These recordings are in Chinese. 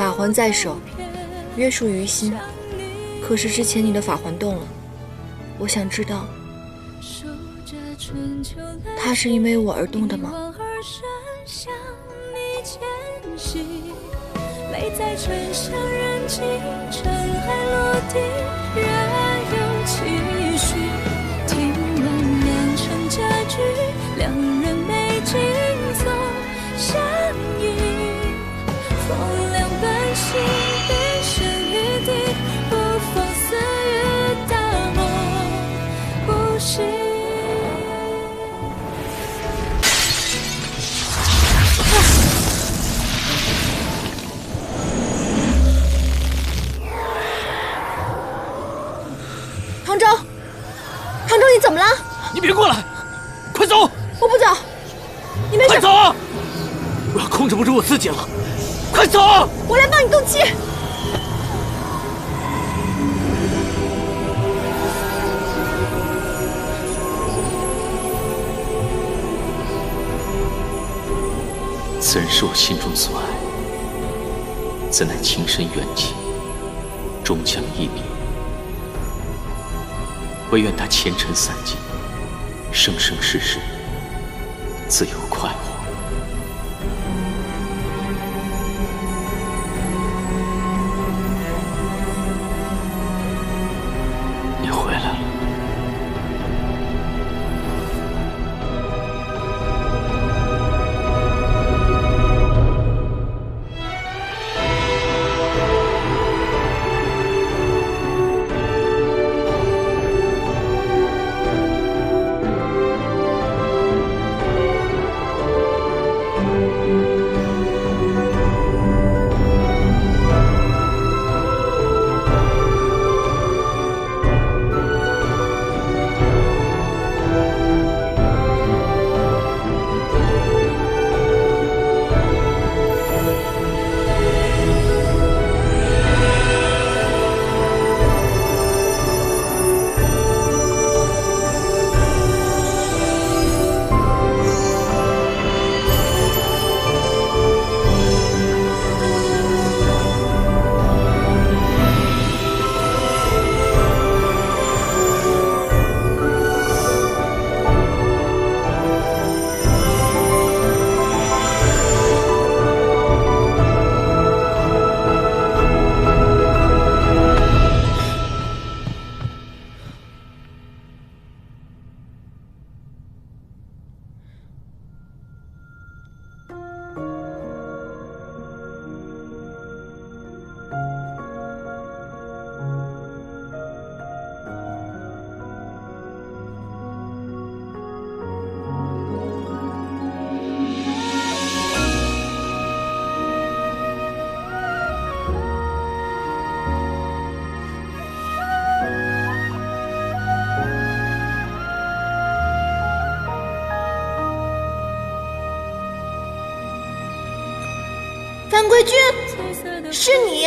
法环在手，约束于心。可是之前你的法环动了，我想知道，它是因为我而动的吗？泪在唇上燃尽，尘埃落地，仍有期许。听完良辰佳句，两人美景总相依。风凉半醒，便生于地，不放肆于大梦不息。唐周，你怎么了？你别过来，快走！我不走，你没事。快走！我要控制不住我自己了，快走！我来帮你动气。此人是我心中所爱，怎奈情深缘尽，终将一别。唯愿他前尘散尽，生生世世自由快活。你回来了。范贵君，是你！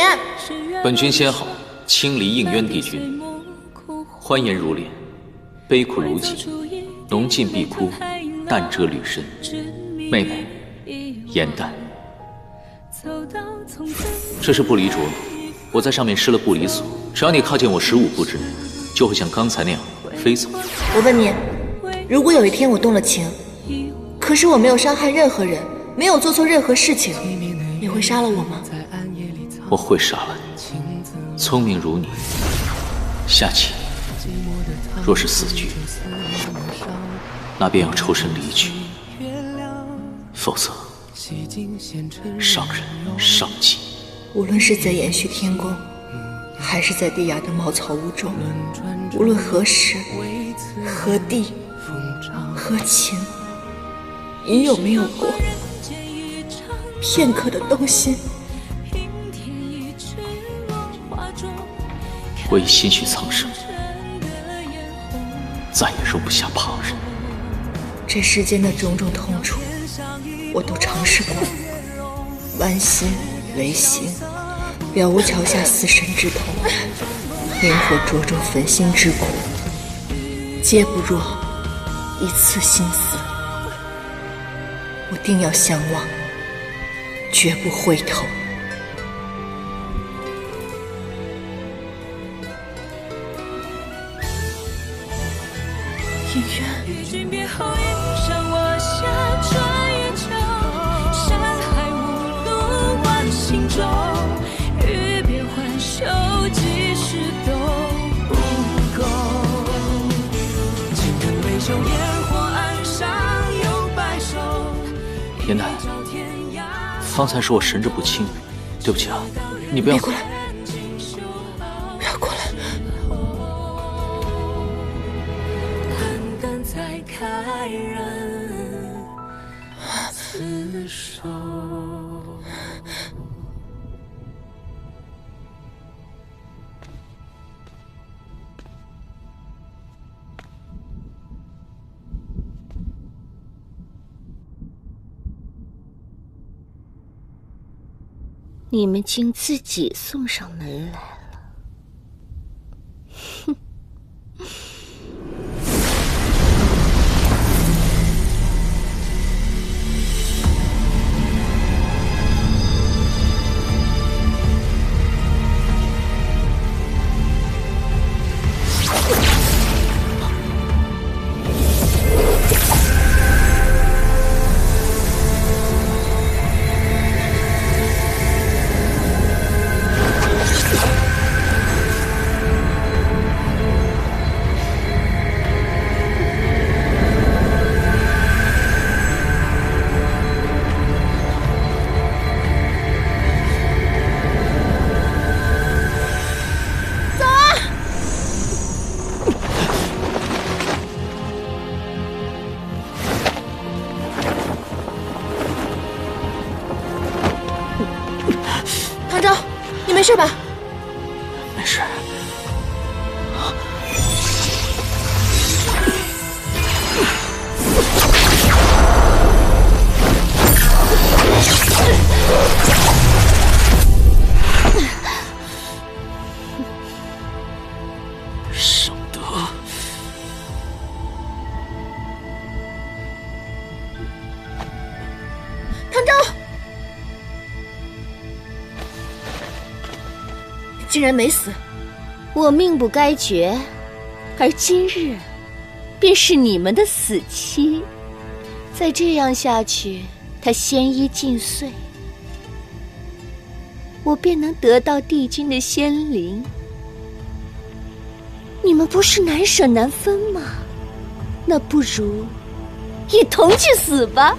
本君先好，清离应渊帝君。欢颜如莲，悲苦如己，浓尽碧枯，淡遮履身。妹妹，颜淡。这是不离镯，我在上面施了不离锁，只要你靠近我15步之内，就会像刚才那样飞走。我问你，如果有一天我动了情，可是我没有伤害任何人，没有做错任何事情，你会杀了我吗？我会杀了你。聪明如你，下棋若是死局，那便要抽身离去，否则伤人伤己。无论是在延续天宫，还是在地崖的茅草屋中，无论何时、何地、何情，你有没有过片刻的动心？我已心绪苍生，再也容不下旁人。这世间的种种痛楚，我都尝试过，剜心、违心，了无桥下死神之痛，灵火灼灼焚心之苦，皆不若一次心死。我定要相忘，绝不回头。君别后影响我下穿越桥，山海无路万心中，欲别还休，几时都不够。情人微袖烟火岸上有白首。严楠，方才是我神志不清，对不起啊，你不要过来，不要过来。肝肝才开人厮守。你们竟自己送上门来了，哼！唐昭，你没事吧？没事。尚德，唐昭，竟然没死！我命不该绝，而今日便是你们的死期。再这样下去，他仙衣尽碎，我便能得到帝君的仙灵。你们不是难舍难分吗？那不如一同去死吧。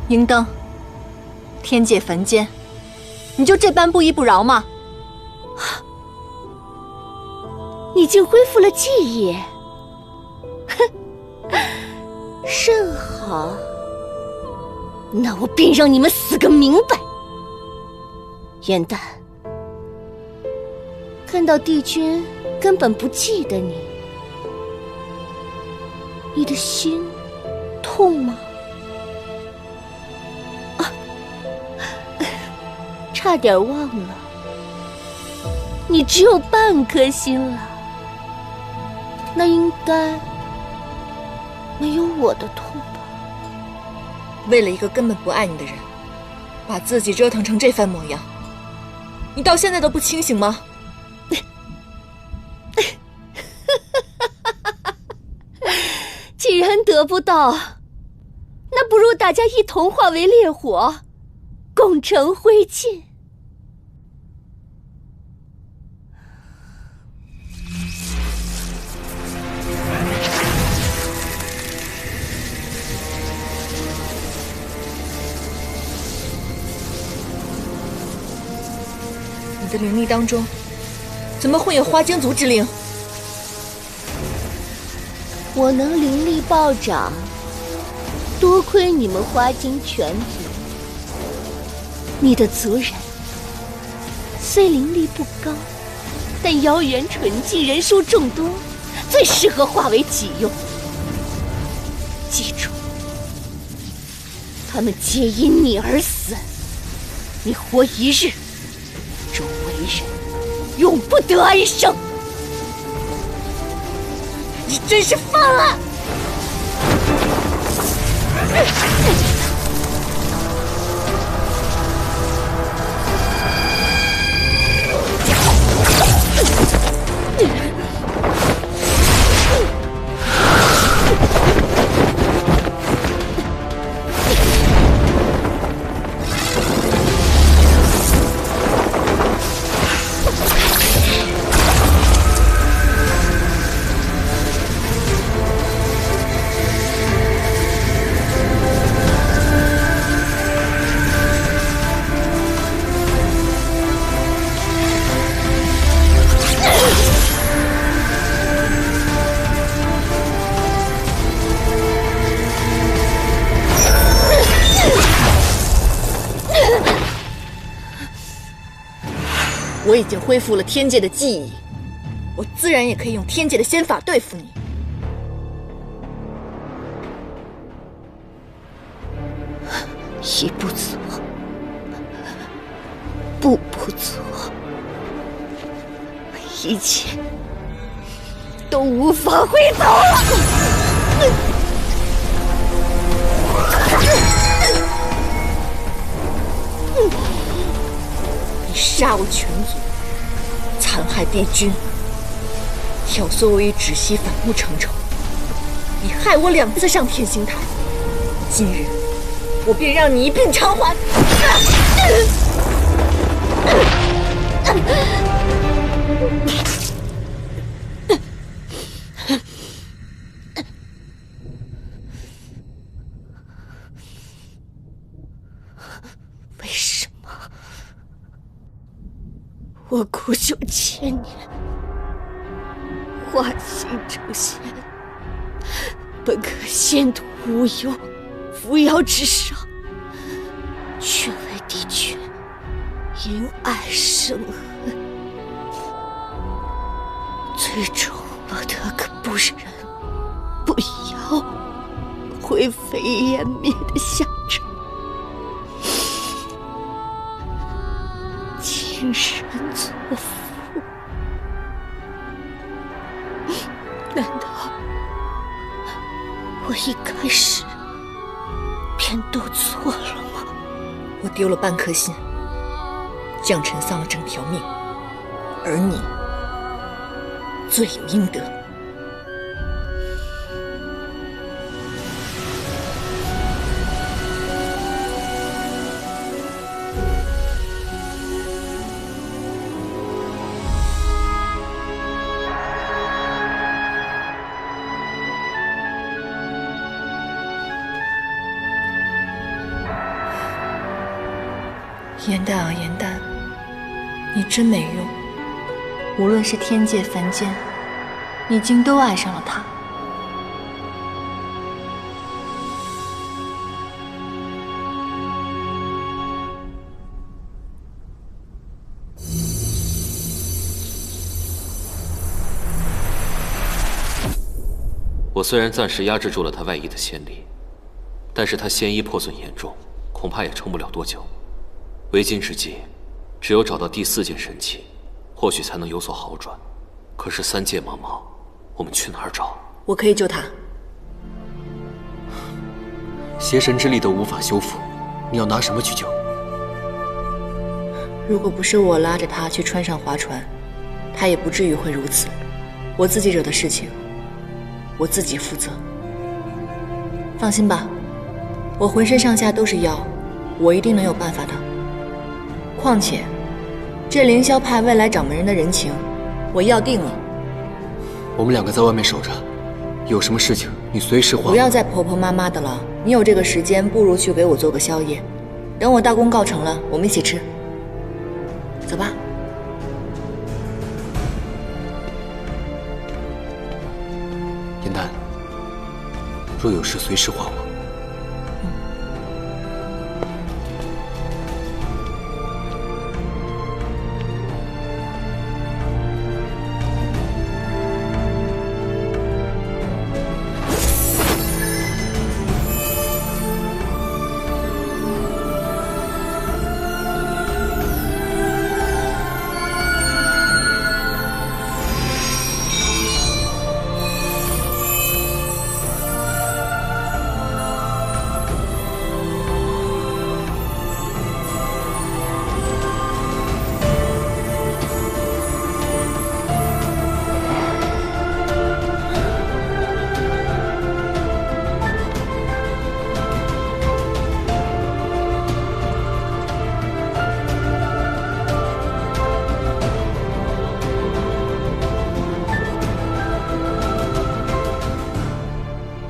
银灯，天界凡间，你就这般不依不饶吗？你竟恢复了记忆，哼，甚好。那我便让你们死个明白。元旦，看到帝君根本不记得你，你的心痛吗？啊，差点忘了，你只有半颗心了。那应该没有我的痛吧？为了一个根本不爱你的人，把自己折腾成这番模样，你到现在都不清醒吗？既然得不到，那不如大家一同化为烈火，共成灰烬。你的灵力当中，怎么会有花精族之灵？我能灵力暴涨，多亏你们花精全族。你的族人虽灵力不高，但妖缘纯净，人数众多，最适合化为己用。记住，他们皆因你而死，你活一日，周围人永不得安生。你真是疯了！我已经恢复了天界的记忆，我自然也可以用天界的仙法对付你。一不做，步步做，一切都无法回头了。你杀我全族，残害帝君，挑唆我与芷溪反目成仇，你害我2次上天星台，今日我便让你一并偿还！为什么我苦修千年，化形成仙，本可仙途无忧，扶摇直上，却为帝君因爱生恨，最终落得个不仁不妖、灰飞烟灭的下场。今人作父，难道我一开始便都错了吗？我丢了半颗心，将臣丧了整条命，而你罪有应得。颜淡啊颜淡，你真没用，无论是天界凡间，你竟都爱上了他。我虽然暂时压制住了他外溢的仙力，但是他仙衣破损严重，恐怕也撑不了多久。为今之计，只有找到第4件神器，或许才能有所好转。可是3界茫茫，我们去哪儿找？我可以救他。邪神之力都无法修复，你要拿什么去救？如果不是我拉着他去川上划船，他也不至于会如此。我自己惹的事情，我自己负责。放心吧，我浑身上下都是药，我一定能有办法的。况且，这凌霄派未来掌门人的人情，我要定了。我们2个在外面守着，有什么事情你随时唤我。不要再婆婆妈妈的了，你有这个时间，不如去给我做个宵夜。等我大功告成了，我们一起吃。走吧。颜淡，若有事随时唤我。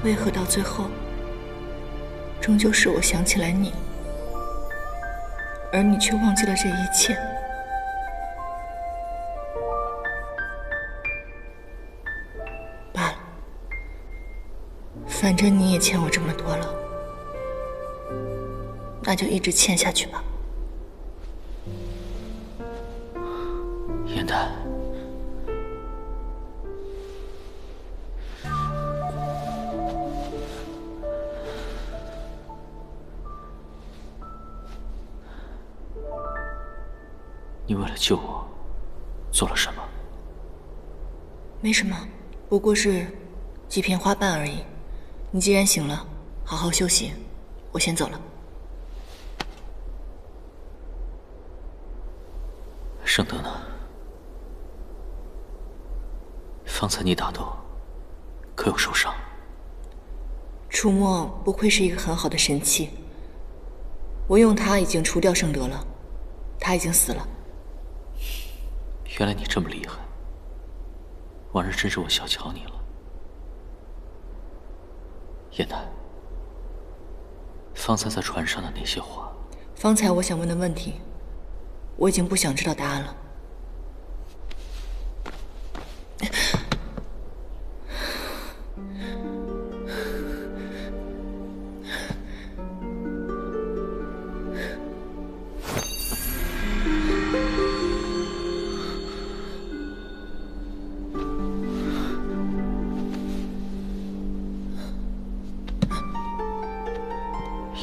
为何到最后，终究是我想起来你，而你却忘记了这一切？罢了，反正你也欠我这么多了，那就一直欠下去吧。燕丹，你为了救我做了什么？没什么，不过是几片花瓣而已。你既然醒了，好好休息，我先走了。圣德呢？方才你打斗，可有受伤？出没不愧是一个很好的神器，我用它已经除掉圣德了，他已经死了。原来你这么厉害，往日真是我小瞧你了。燕丹，方才在船上的那些话，方才我想问的问题，我已经不想知道答案了。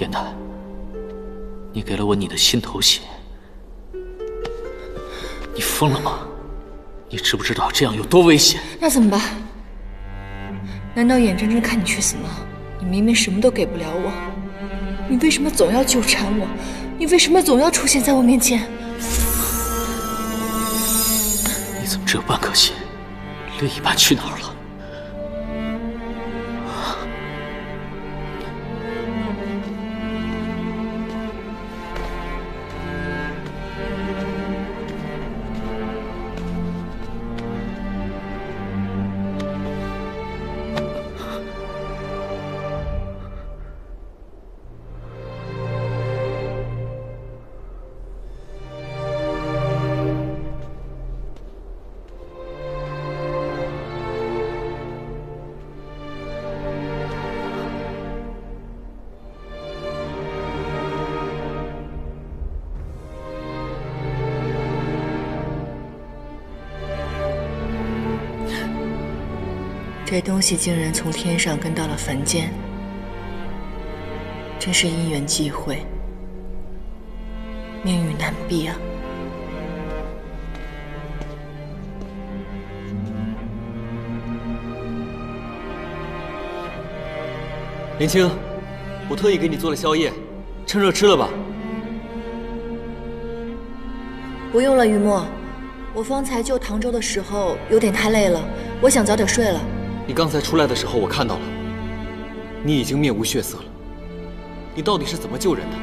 燕丹，你给了我你的心头血，你疯了吗？你知不知道这样有多危险？那怎么办？难道眼睁睁看你去死吗？你明明什么都给不了我，你为什么总要纠缠我？你为什么总要出现在我面前？你怎么只有半颗心？另一半去哪儿了？这东西竟然从天上跟到了凡间，真是因缘际会，命运难避啊！林青，我特意给你做了宵夜，趁热吃了吧。不用了，雨墨，我方才救唐周的时候有点太累了，我想早点睡了。你刚才出来的时候，我看到了，你已经面无血色了。你到底是怎么救人的？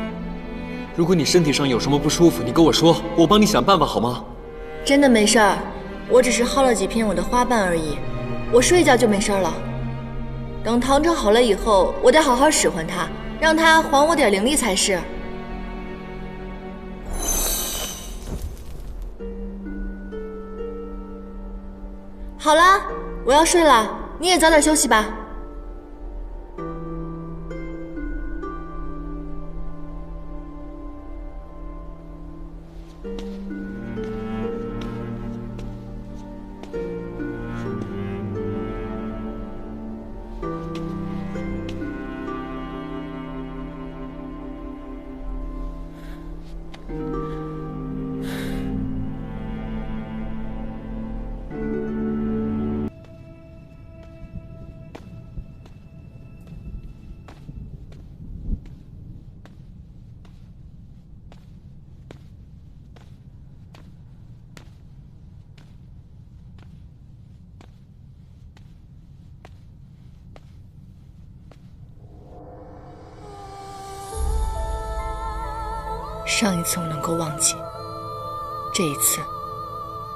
如果你身体上有什么不舒服，你跟我说，我帮你想办法好吗？真的没事儿，我只是薅了几片我的花瓣而已，我睡一觉就没事了。等唐周好了以后，我得好好使唤他，让他还我点灵力才是。好了，我要睡了，你也早点休息吧。上一次我能够忘记，这一次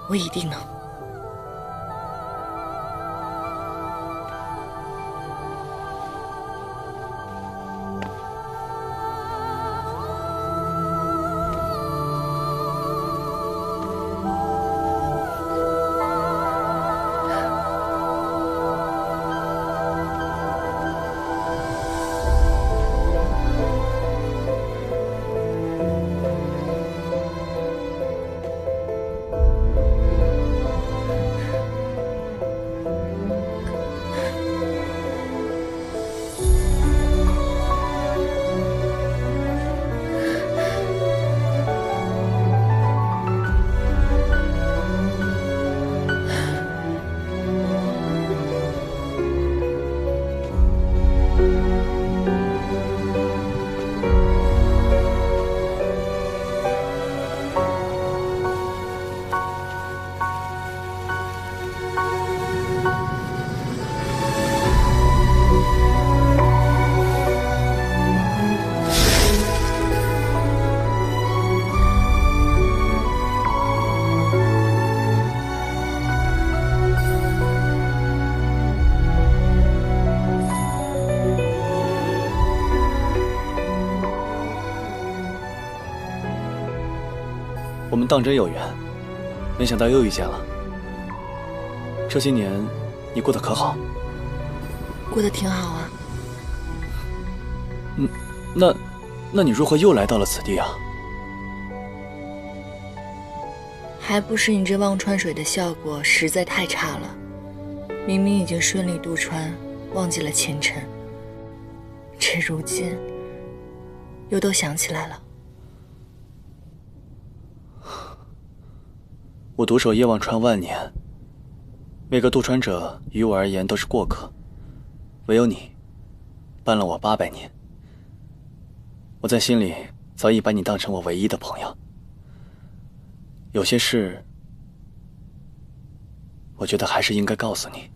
我一定能。我们当真有缘，没想到又遇见了。这些年，你过得可好？过得挺好啊。那你如何又来到了此地啊？还不是你这忘川水的效果实在太差了。明明已经顺利渡川，忘记了前尘，这如今又都想起来了。我独守夜忘川万年，每个渡川者于我而言都是过客，唯有你，伴了我800年。我在心里早已把你当成我唯一的朋友。有些事，我觉得还是应该告诉你。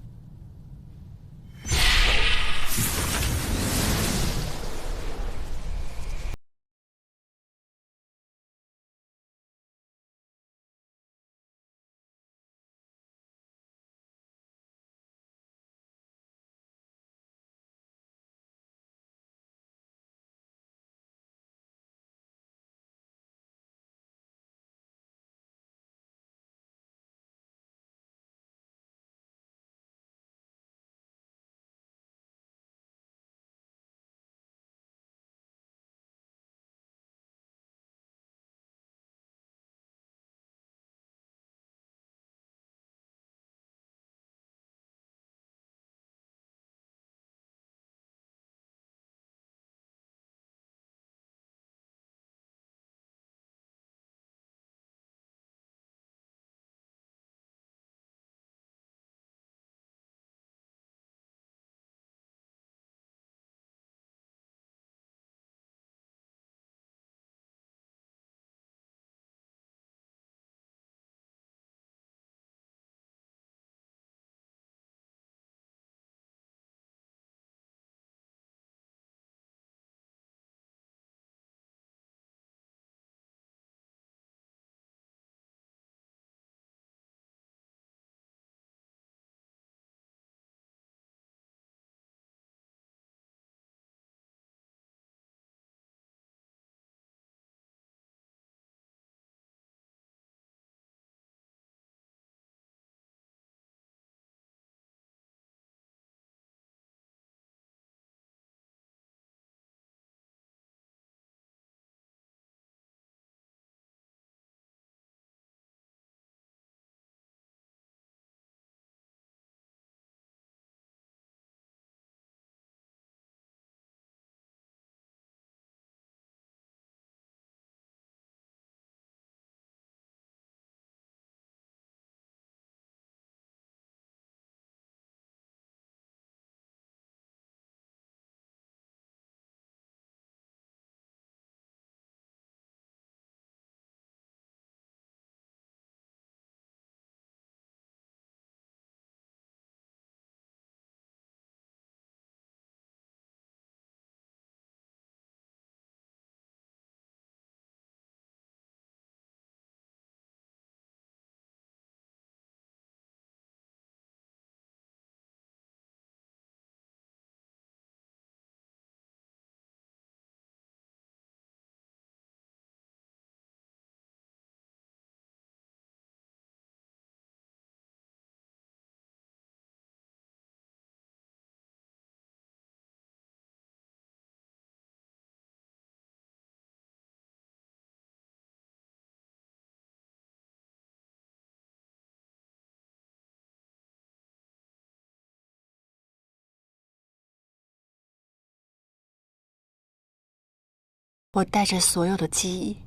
我带着所有的记忆，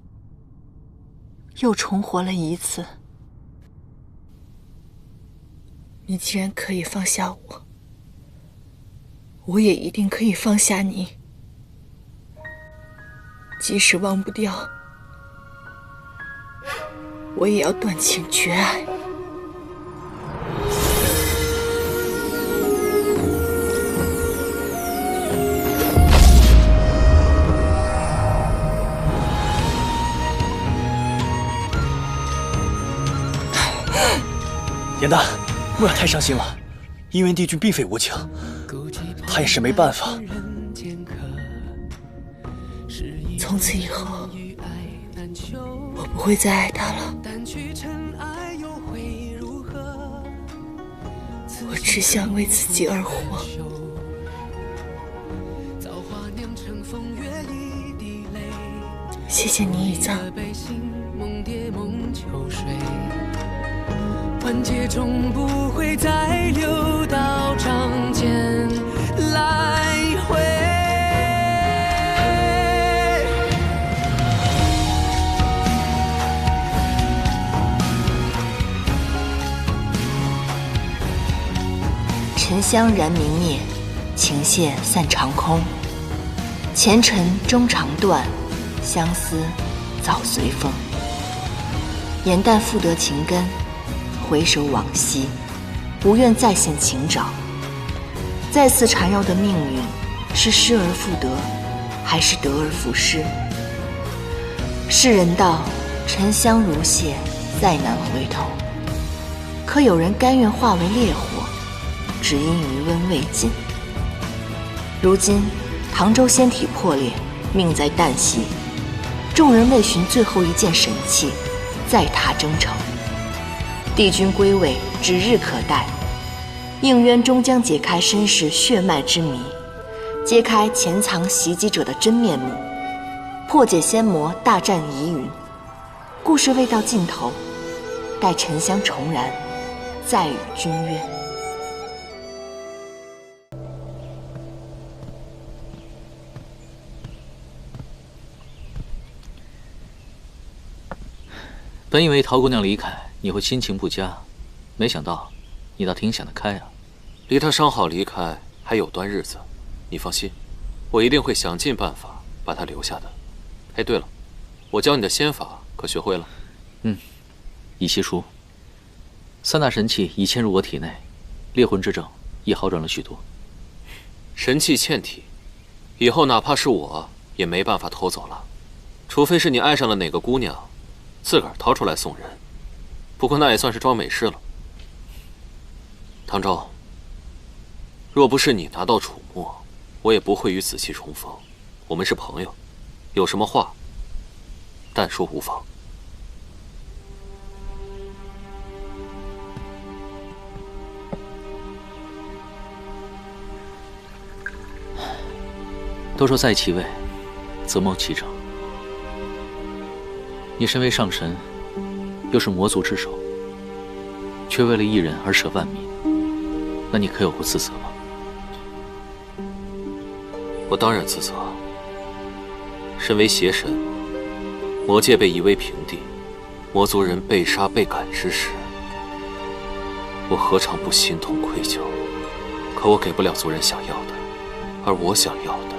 又重活了一次。你既然可以放下我，我也一定可以放下你。即使忘不掉，我也要断情绝爱。严大，莫要太伤心了，因为帝君并非无情，他也是没办法。从此以后，我不会再爱他了。我只想为自己而活。谢谢你，雨藏。万劫终不会再流到掌间来回。沉香燃明灭，情线散长空。前尘终肠断，相思早随风。眼淡复得情根，回首往昔，不愿再现情沼。再次缠绕的命运，是失而复得，还是得而复失？世人道，沉香如屑，再难回头。可有人甘愿化为烈火，只因余温未尽。如今唐州仙体破裂，命在旦夕，众人为寻最后一件神器，再踏征程。帝君归位指日可待，应渊终将解开身世血脉之谜，揭开潜藏袭击者的真面目，破解仙魔大战疑云。故事未到尽头，待沉香重燃，再与君约。本以为陶姑娘离开你会心情不佳，没想到你倒挺想得开啊。离她伤好离开还有段日子，你放心，我一定会想尽办法把她留下的。哎，对了，我教你的仙法可学会了？以西书，3大神器已嵌入我体内，猎魂之症也好转了许多。神器嵌体，以后哪怕是我也没办法偷走了，除非是你爱上了哪个姑娘，自个儿掏出来送人。不过那也算是装没事了。唐昭，若不是你拿到楚墨，我也不会与子期重逢。我们是朋友，有什么话但说无妨。都说在其位，则谋其政。你身为上神，又是魔族之首，却为了一人而舍万民，那你可有过自责吗？我当然自责。身为邪神，魔界被夷为平地，魔族人被杀被赶之时，我何尝不心痛愧疚？可我给不了族人想要的，而我想要的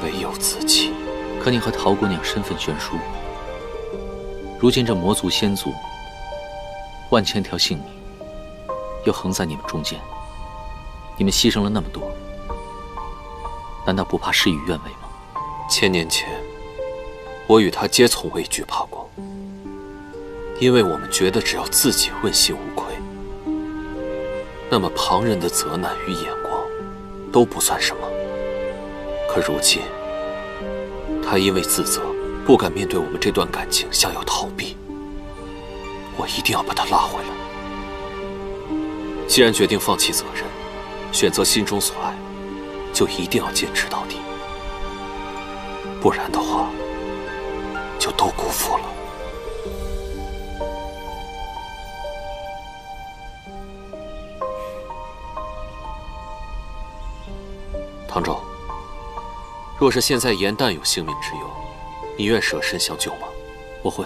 唯有自己。可你和陶姑娘身份悬殊，如今这魔族仙族万千条性命又横在你们中间，你们牺牲了那么多，难道不怕事与愿违吗？1000年前，我与他皆从未惧怕过，因为我们觉得只要自己问心无愧，那么旁人的责难与眼光都不算什么。可如今，他因为自责，不敢面对我们这段感情，想要逃避。我一定要把他拉回来。既然决定放弃责任，选择心中所爱，就一定要坚持到底。不然的话，就都辜负了。唐昭，若是现在严旦有性命之忧，你愿舍身相救吗？我会。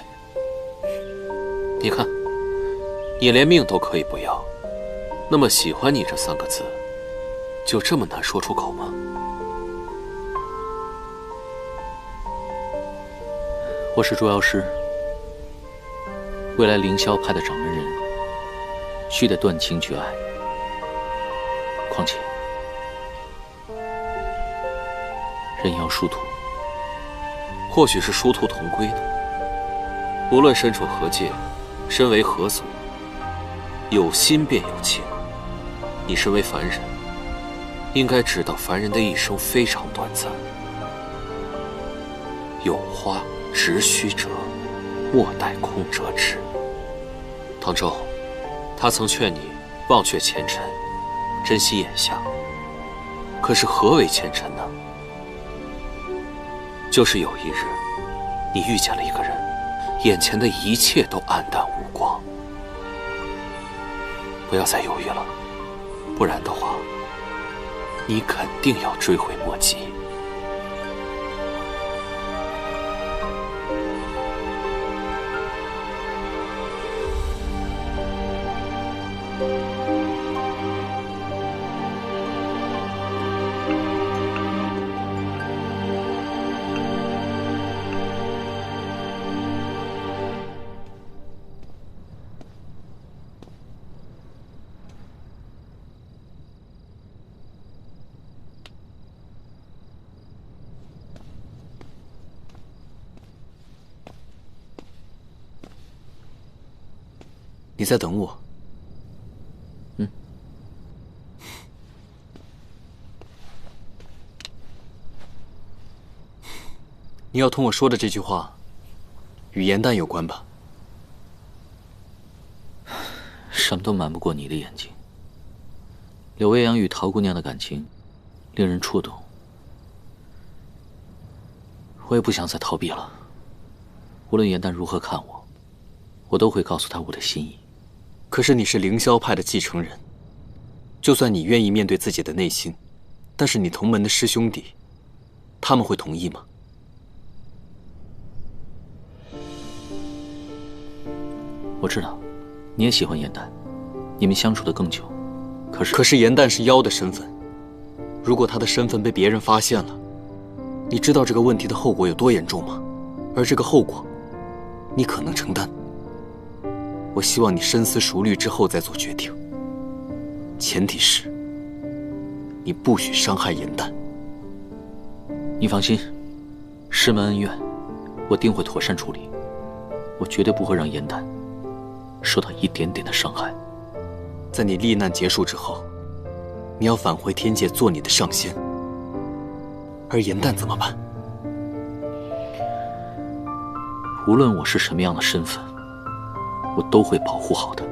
你看，你连命都可以不要，那么喜欢你这3个字，就这么难说出口吗？我是捉妖师，未来凌霄派的掌门人，须得断情绝爱。况且，人妖殊途，或许是殊途同归呢。无论身处何界，身为何族，有心便有情。你身为凡人，应该知道凡人的一生非常短暂。有花直须折，莫待空折枝。唐周，他曾劝你忘却前尘，珍惜眼下。可是何为前尘呢？就是有一日，你遇见了一个人，眼前的一切都黯淡无光。不要再犹豫了，不然的话，你肯定要追悔莫及。你在等我？嗯。你要同我说的这句话，与颜淡有关吧？什么都瞒不过你的眼睛。柳未央与陶姑娘的感情，令人触动。我也不想再逃避了。无论颜淡如何看我，我都会告诉她我的心意。可是你是凌霄派的继承人，就算你愿意面对自己的内心，但是你同门的师兄弟，他们会同意吗？我知道，你也喜欢颜淡，你们相处得更久。可是颜淡是妖的身份，如果他的身份被别人发现了，你知道这个问题的后果有多严重吗？而这个后果，你可能承担。我希望你深思熟虑之后再做决定，前提是你不许伤害颜淡。你放心，师门恩怨，我定会妥善处理。我绝对不会让颜淡受到一点点的伤害。在你历难结束之后，你要返回天界做你的上仙，而颜淡怎么办？无论我是什么样的身份，我都会保护好的。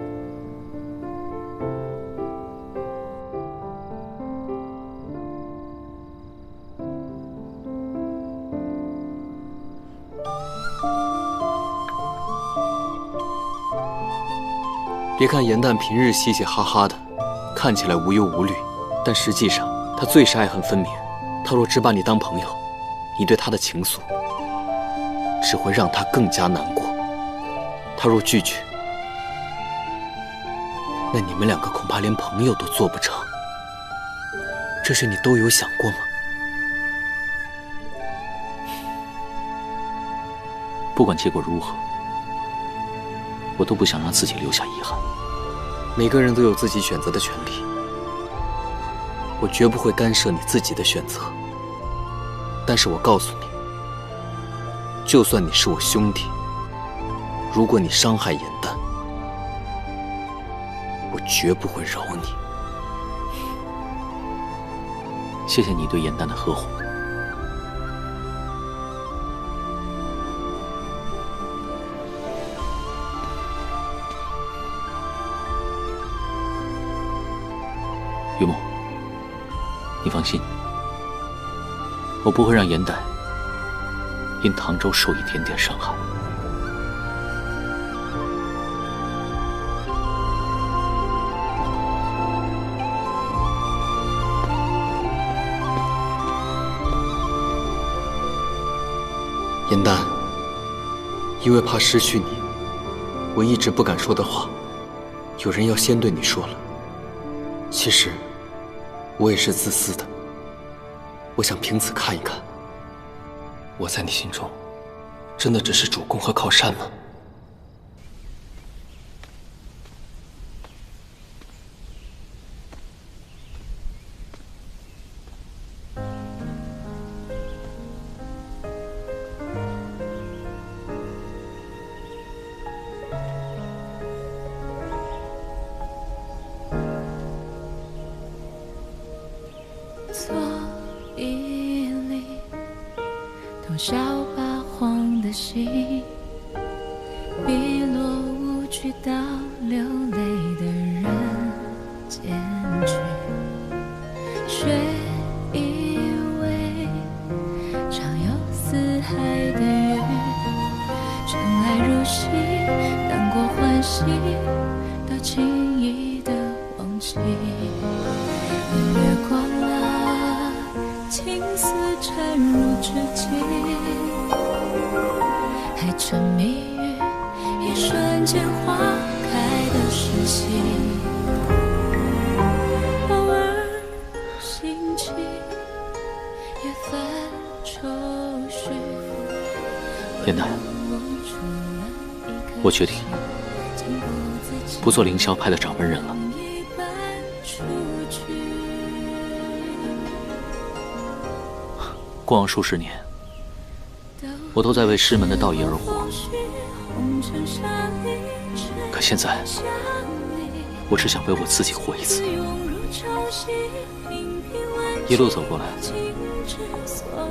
别看颜淡平日嘻嘻哈哈的，看起来无忧无虑，但实际上他最是爱恨分明。他若只把你当朋友，你对他的情愫只会让他更加难过。他若拒绝，那你们两个恐怕连朋友都做不成。这事你都有想过吗？不管结果如何，我都不想让自己留下遗憾。每个人都有自己选择的权利，我绝不会干涉你自己的选择。但是我告诉你，就算你是我兄弟，如果你伤害颜淡，我绝不会饶你。谢谢你对颜淡的呵护。玉梦，你放心，我不会让颜淡因唐州受一点点伤害。颜淡，因为怕失去你，我一直不敢说的话，有人要先对你说了。其实我也是自私的，我想凭此看一看，我在你心中真的只是主公和靠山吗？做一粒，多少把的心，比落无趣到流泪的人间去，却以为常有四海的雨，尘埃如洗，难过欢喜都轻易的忘记。年月光了，青丝沉入指尖，还沉迷于一瞬间花开的时息。偶尔兴起也泛愁绪。燕丹，我决定不做凌霄派的掌门人了。过往数十年，我都在为师门的道义而活。可现在，我只想为我自己活一次。一路走过来，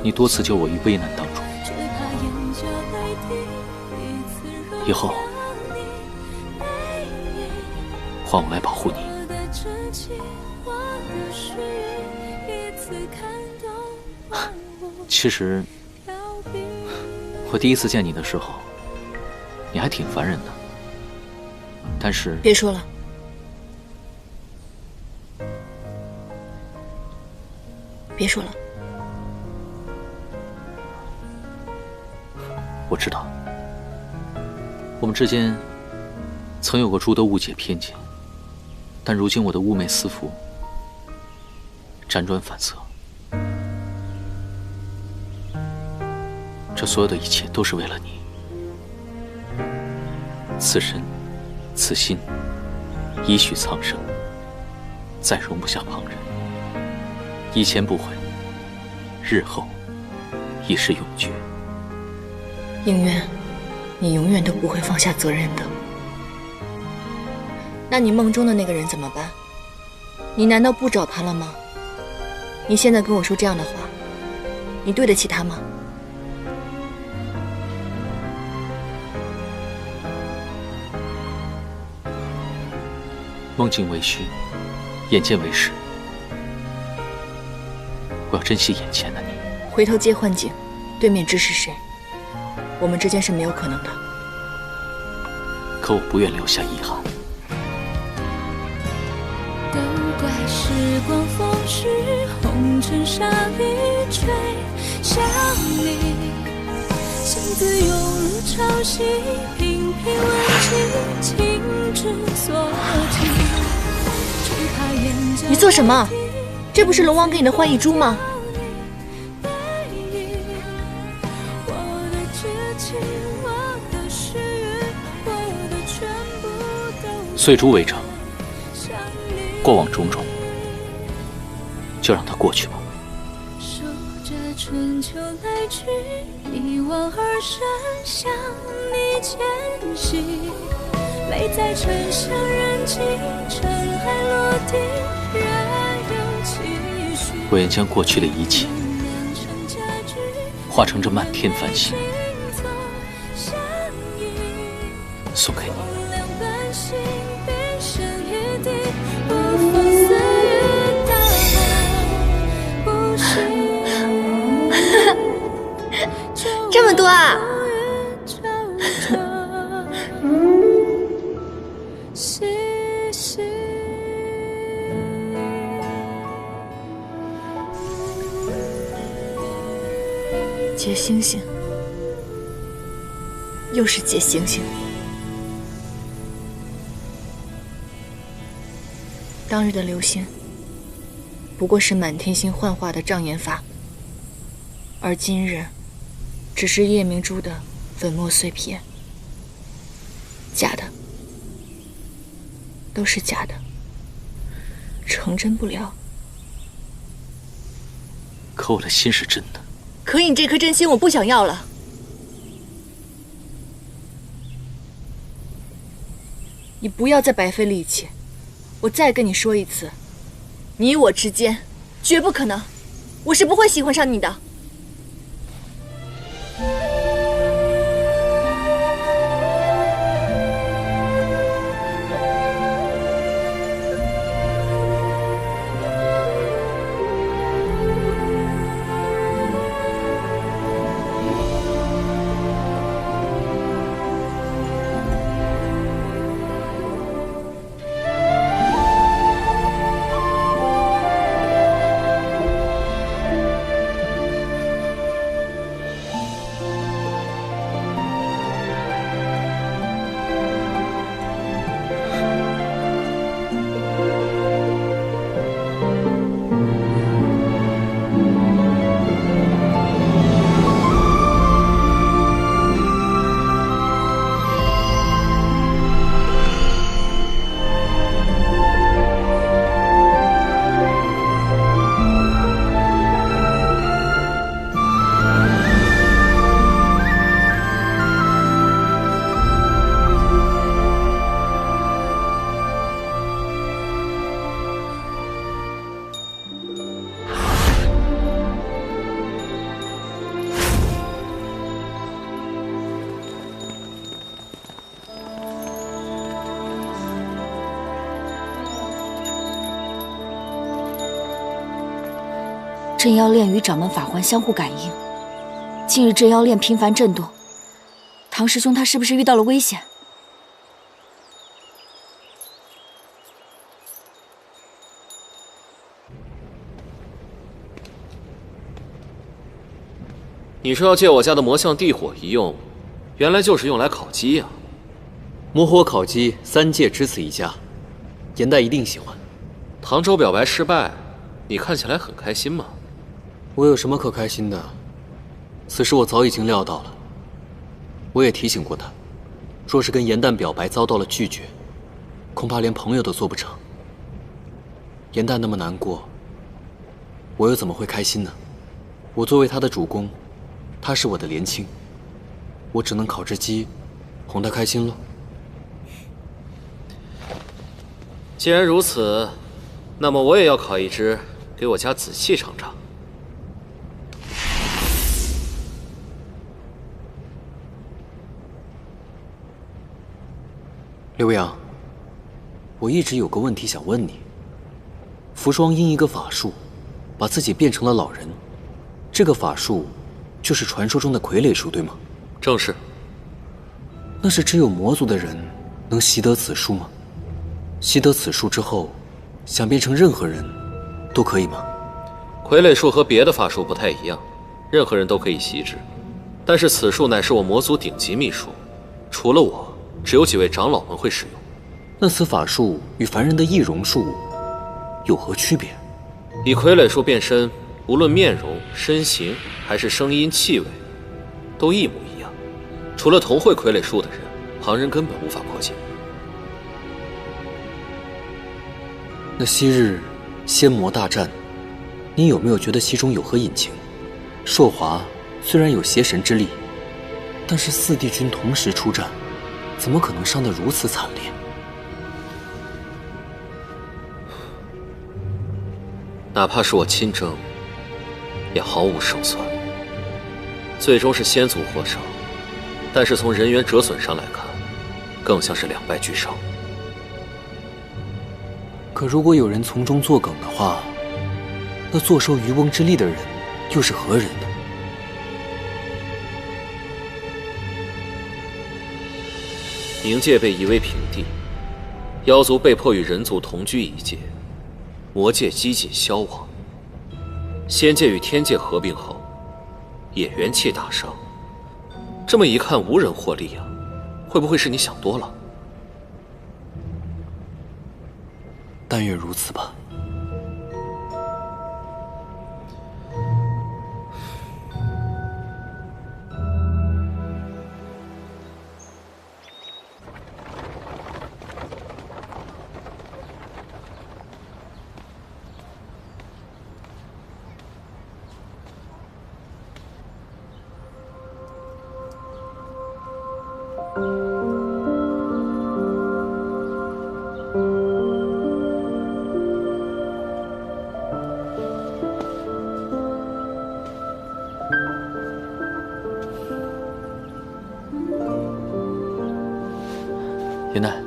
你多次救我于危难当中。以后，换我来保护你。其实，我第一次见你的时候，你还挺烦人的。但是，别说了，别说了。我知道，我们之间曾有过诸多误解偏见，但如今我的寤寐思服，辗转反侧。这所有的一切都是为了你，此身，此心，已许苍生，再容不下旁人。以前不悔，日后亦是永诀。应渊，你永远都不会放下责任的。那你梦中的那个人怎么办？你难道不找他了吗？你现在跟我说这样的话，你对得起他吗？梦境为虚，眼见为实。我要珍惜眼前的你。回头接幻境，对面知是谁？我们之间是没有可能的。可我不愿留下遗憾。都怪时光风逝，红尘沙一吹向你，心字涌入潮汐，频频问起，情之所起。你做什么？这不是龙王给你的幻翼珠吗？碎珠为证，过往种种，就让它过去吧。守着春秋来去，一往而深，向你前行。泪在沉香人迹，尘埃落定，仍有期许。我愿将过去的一切，化成这漫天繁星，送给你。这么多啊！结星星，又是结星星。当日的流星，不过是满天星幻化的障眼法，而今日，只是夜明珠的粉末碎片。假的，都是假的，成真不了。可我的心是真的。可你这颗真心我不想要了。你不要再白费力气，我再跟你说一次，你我之间绝不可能，我是不会喜欢上你的。镇妖链与掌门法环相互感应，近日镇妖链频繁震动，唐师兄他是不是遇到了危险？你说要借我家的魔像地火一用，原来就是用来烤鸡呀！魔火烤鸡3界只此一家，颜代一定喜欢。唐州表白失败，你看起来很开心吗？我有什么可开心的？此事我早已经料到了。我也提醒过他，若是跟颜淡表白遭到了拒绝，恐怕连朋友都做不成。颜淡那么难过，我又怎么会开心呢？我作为他的主公，他是我的连亲，我只能烤只鸡，哄他开心喽。既然如此，那么我也要烤一只给我家子气尝尝。刘洋，我一直有个问题想问你：福双因一个法术，把自己变成了老人，这个法术就是传说中的傀儡术，对吗？正是。那是只有魔族的人能习得此术吗？习得此术之后，想变成任何人都可以吗？傀儡术和别的法术不太一样，任何人都可以习之，但是此术乃是我魔族顶级秘术，除了我，只有几位长老们会使用。那此法术与凡人的易容术有何区别？以傀儡术变身，无论面容、身形还是声音、气味，都一模一样。除了同会傀儡术的人，旁人根本无法破解。那昔日仙魔大战，你有没有觉得其中有何隐情？朔华虽然有邪神之力，但是4帝君同时出战，怎么可能伤得如此惨烈？哪怕是我亲征，也毫无胜算。最终是仙族获胜，但是从人员折损上来看，更像是2败俱伤。可如果有人从中作梗的话，那坐收渔翁之利的人又是何人呢？冥界被夷为平地，妖族被迫与人族同居一界，魔界几近消亡，仙界与天界合并后，也元气大伤。这么一看，无人获利啊！会不会是你想多了？但愿如此吧。颜淡，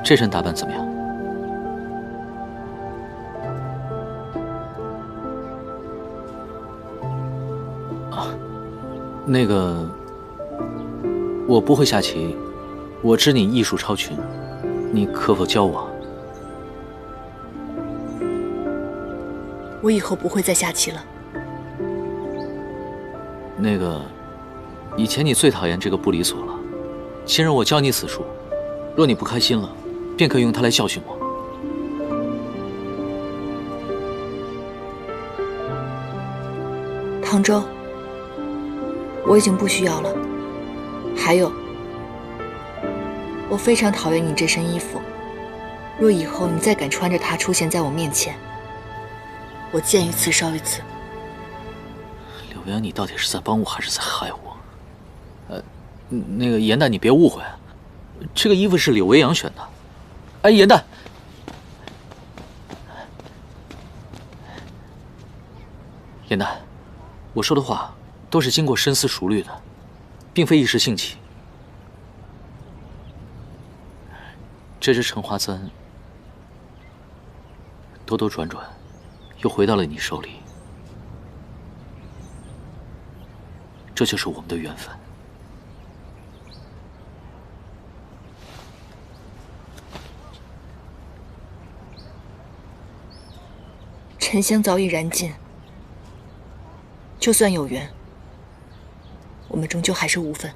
这身打扮怎么样？啊，那个，我不会下棋，我知你艺术超群，你可否教我？我以后不会再下棋了。那个，以前你最讨厌这个不离所了，今日我教你此术。若你不开心了，便可以用它来教训我。唐周，我已经不需要了。还有，我非常讨厌你这身衣服。若以后你再敢穿着它出现在我面前，我见一次烧一次。柳岩，你到底是在帮我还是在害我？那个颜淡，你别误会。这个衣服是柳维阳选的。哎，颜淡，颜淡，我说的话都是经过深思熟虑的，并非一时兴起。这只橙花簪兜兜转转，又回到了你手里，这就是我们的缘分。沉香早已燃尽，就算有缘，我们终究还是无分。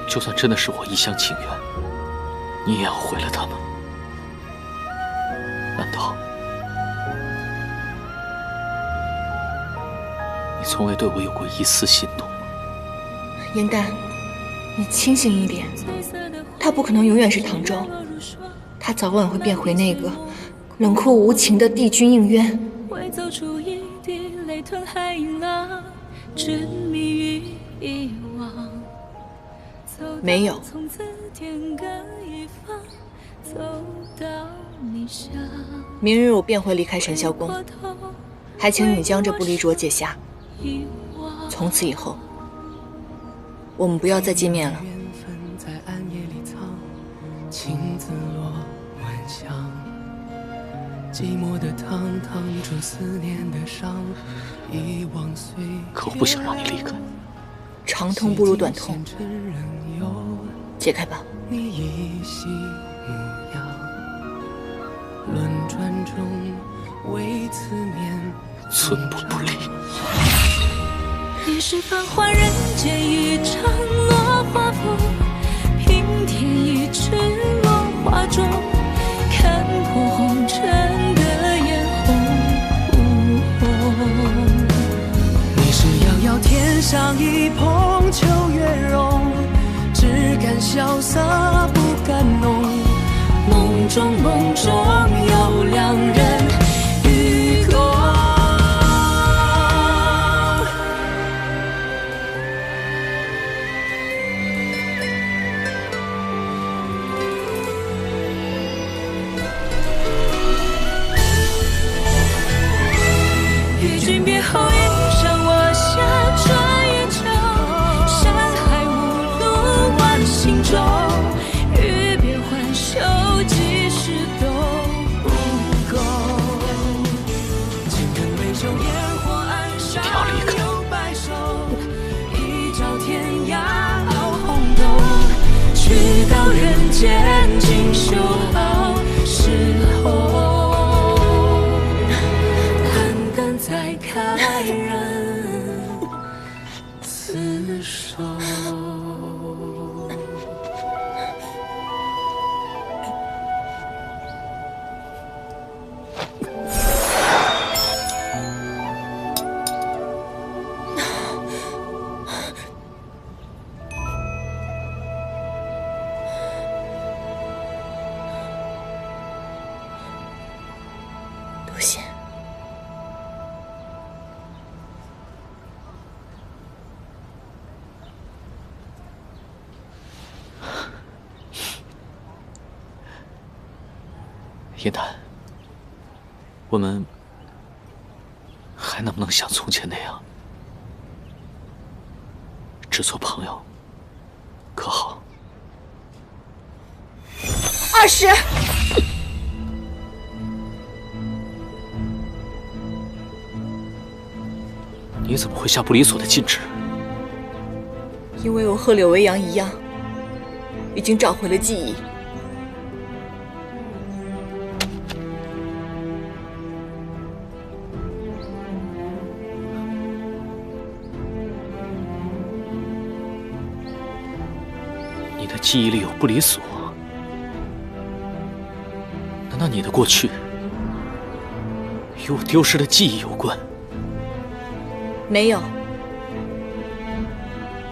就算真的是我一厢情愿，你也要毁了他们？难道你从未对我有过一丝心动吗？颜淡，你清醒一点，他不可能永远是唐周，他早晚会变回那个冷酷无情的帝君应渊。会走出一滴泪吞海浪，执迷于遗忘。没有。从此天各一方，走到你乡。明日我便会离开神霄宫，还请你将这不离镯解下。从此以后，我们不要再见面了。可我不想让你离开。长痛不如短痛，解开吧。寸步不离。你是繁华人间一场落花风，平添一池落花中，看破红尘的眼红。你是遥遥天上一捧秋月容，只敢萧瑟不敢浓。梦中有两人与共。与君别后一生我下转月球，山海无路万行舟。欲别还休，几时都不够。情人微袖烟火岸上有白首，一朝天涯熬红豆。去到人间锦绣好时候，肝肝再开人厮守。多谢。叶檀，我们还能不能像从前那样，只做朋友，可好？20。你怎么会下不离所的禁制？因为我和柳维阳一样，已经找回了记忆。你的记忆里有不离所？难道你的过去与我丢失的记忆有关？没有，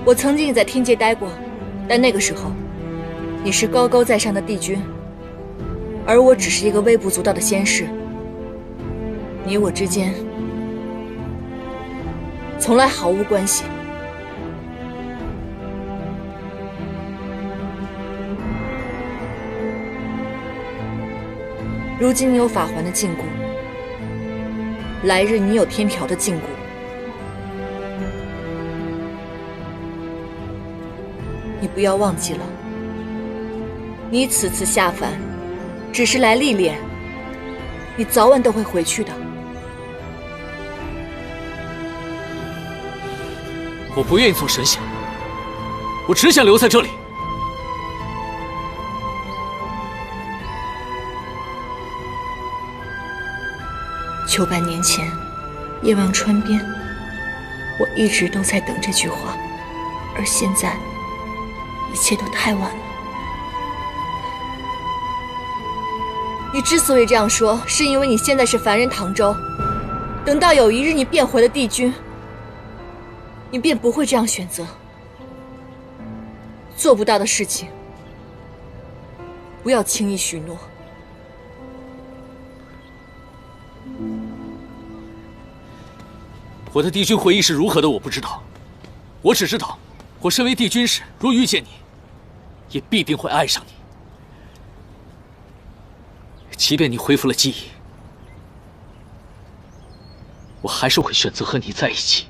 我曾经也在天界待过，但那个时候，你是高高在上的帝君，而我只是一个微不足道的仙士。你我之间从来毫无关系。如今你有法环的禁锢，来日你有天条的禁锢。你不要忘记了，你此次下凡，只是来历练，你早晚都会回去的。我不愿意做神仙，我只想留在这里。900年前，夜望川边，我一直都在等这句话，而现在，一切都太晚了。你之所以这样说，是因为你现在是凡人唐周，等到有一日你变回了帝君，你便不会这样选择。做不到的事情，不要轻易许诺。我的帝君回忆是如何的，我不知道。我只知道，我身为帝君时，若遇见你，也必定会爱上你。即便你恢复了记忆，我还是会选择和你在一起。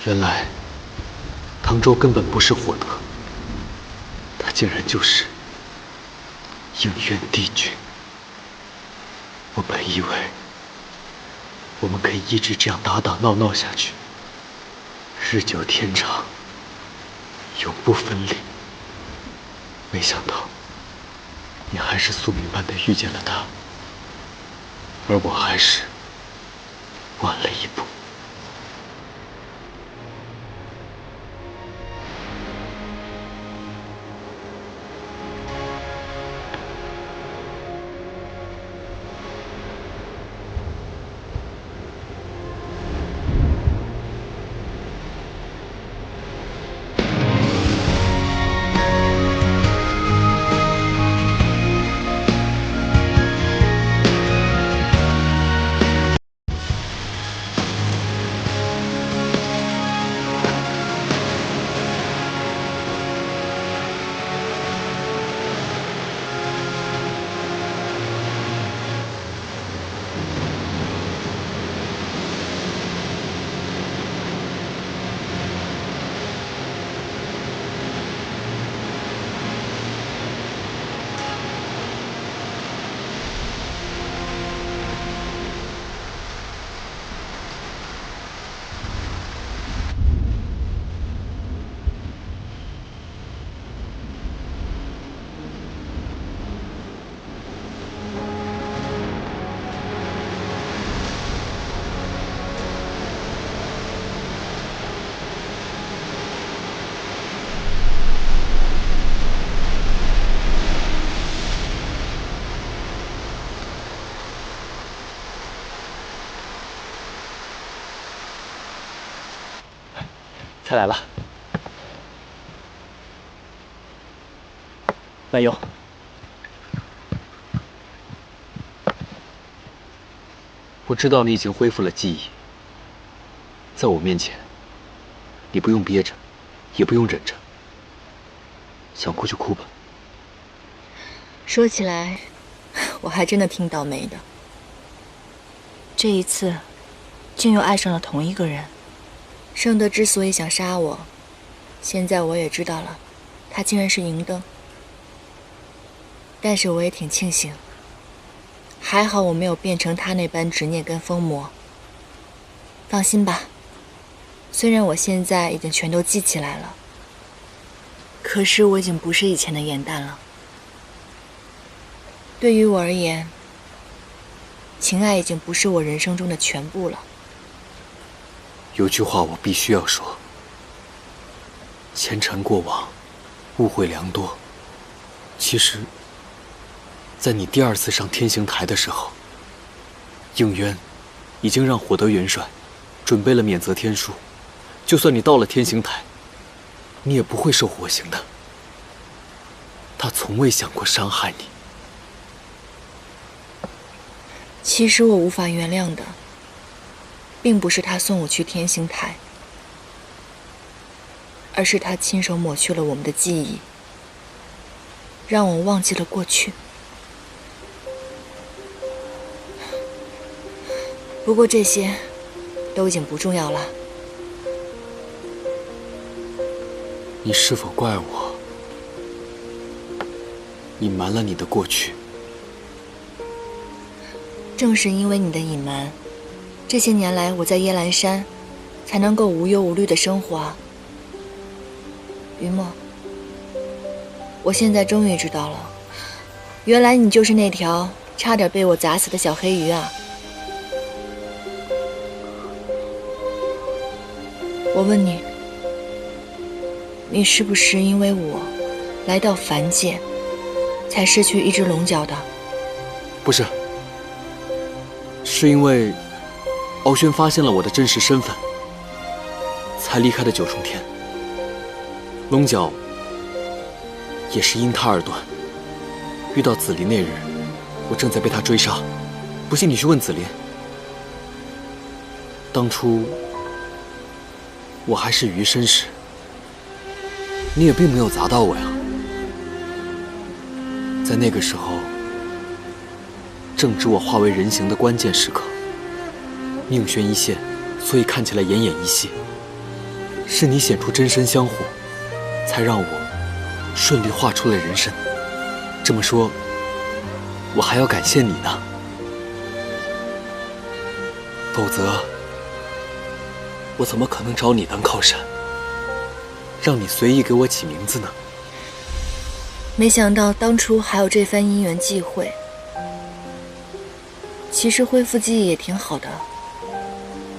原来，唐周根本不是火德，他竟然就是应元帝君。我本以为我们可以一直这样打打闹闹下去，日久天长，永不分离。没想到，你还是宿命般的遇见了他，而我还是晚了一步。菜来了，慢用。我知道你已经恢复了记忆，在我面前，你不用憋着，也不用忍着，想哭就哭吧。说起来，我还真的挺倒霉的。这一次，竟又爱上了同一个人。圣德之所以想杀我，现在我也知道了，他竟然是银灯。但是我也挺庆幸，还好我没有变成他那般执念跟疯魔。放心吧，虽然我现在已经全都记起来了，可是我已经不是以前的颜淡了。对于我而言，情爱已经不是我人生中的全部了。有句话我必须要说：前尘过往，误会良多。其实，在你第2次上天刑台的时候，应渊已经让火德元帅准备了免责天书，就算你到了天刑台，你也不会受火刑的。他从未想过伤害你。其实我无法原谅的，并不是他送我去天刑台，而是他亲手抹去了我们的记忆，让我忘记了过去。不过这些都已经不重要了。你是否怪我隐瞒了你的过去？正是因为你的隐瞒，这些年来我在耶兰山才能够无忧无虑的生活啊。于墨，我现在终于知道了，原来你就是那条差点被我砸死的小黑鱼啊。我问你，你是不是因为我来到凡界才失去一只龙角的？不是，是因为敖轩发现了我的真实身份，才离开的9重天。龙角也是因他而断。遇到紫菱那日，我正在被他追杀，不信你去问紫菱。当初我还是余身时，你也并没有砸到我呀。在那个时候，正值我化为人形的关键时刻，命悬一线，所以看起来奄奄一息。是你显出真身相护，才让我顺利化出了人身。这么说，我还要感谢你呢。否则，我怎么可能找你当靠山，让你随意给我起名字呢？没想到当初还有这番因缘际会。其实恢复记忆也挺好的。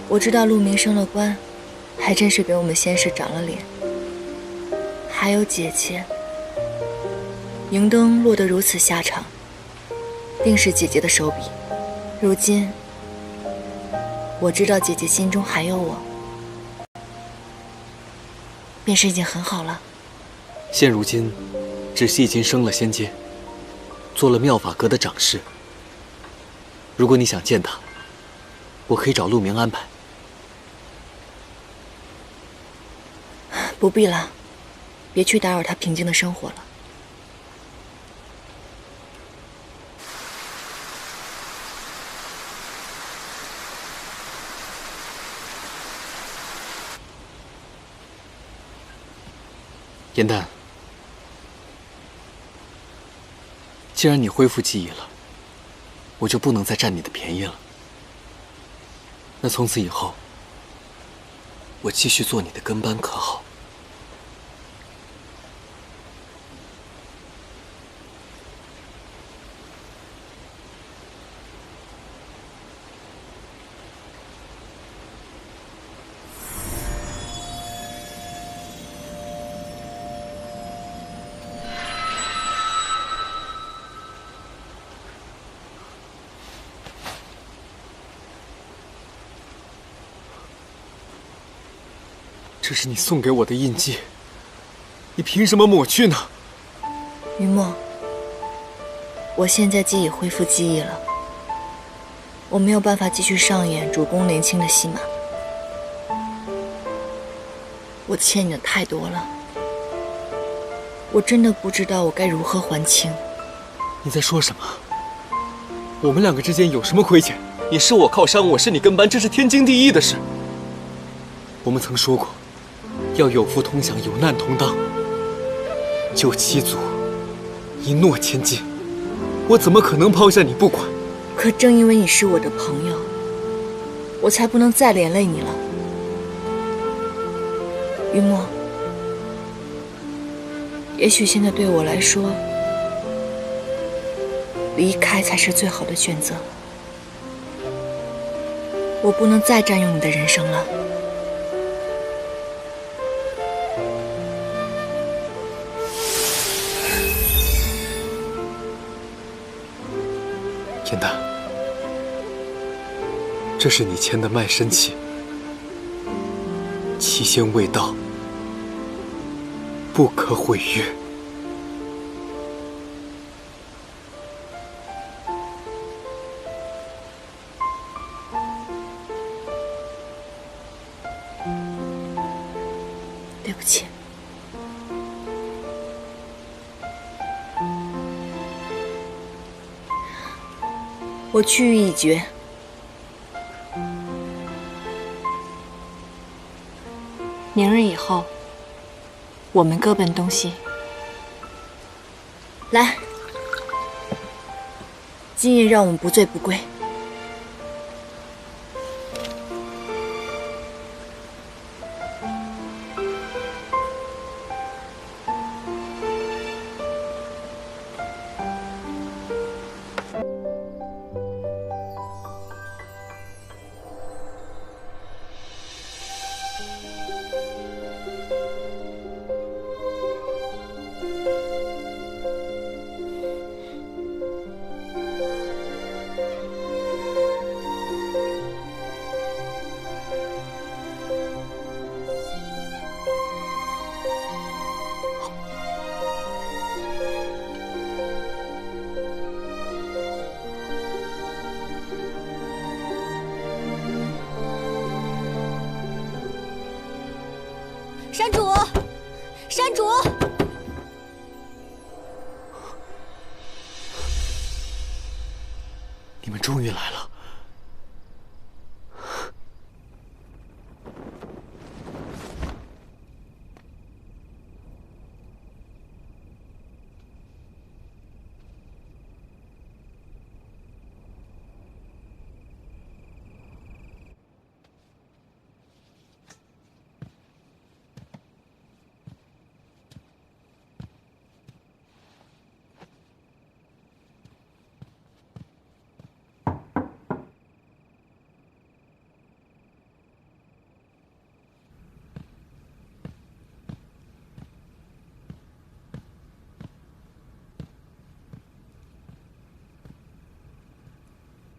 我知道陆明升了官，还真是给我们仙氏长了脸。还有姐姐，迎灯落得如此下场，定是姐姐的手笔。如今，我知道姐姐心中还有我，便是已经很好了。现如今，只是已经升了仙阶，做了妙法阁的掌事。如果你想见他，我可以找陆明安排。不必了，别去打扰他平静的生活了。颜淡，既然你恢复记忆了，我就不能再占你的便宜了。那从此以后，我继续做你的跟班，可好？这是你送给我的印记，你凭什么抹去呢？于墨，我现在既已恢复记忆了，我没有办法继续上演主公年轻的戏码。我欠你的太多了，我真的不知道我该如何还清。你在说什么？我们两个之间有什么亏欠？你是我靠山，我是你跟班，这是天经地义的事。我们曾说过，要有福同享，有难同当。救七族，一诺千金。我怎么可能抛下你不管？可正因为你是我的朋友，我才不能再连累你了。云墨，也许现在对我来说，离开才是最好的选择。我不能再占用你的人生了。严丹，这是你签的卖身契，期限未到，不可毁约。对不起。我去意已决。明日以后，我们各奔东西。来，今夜让我们不醉不归。山主，山主！你们终于来了。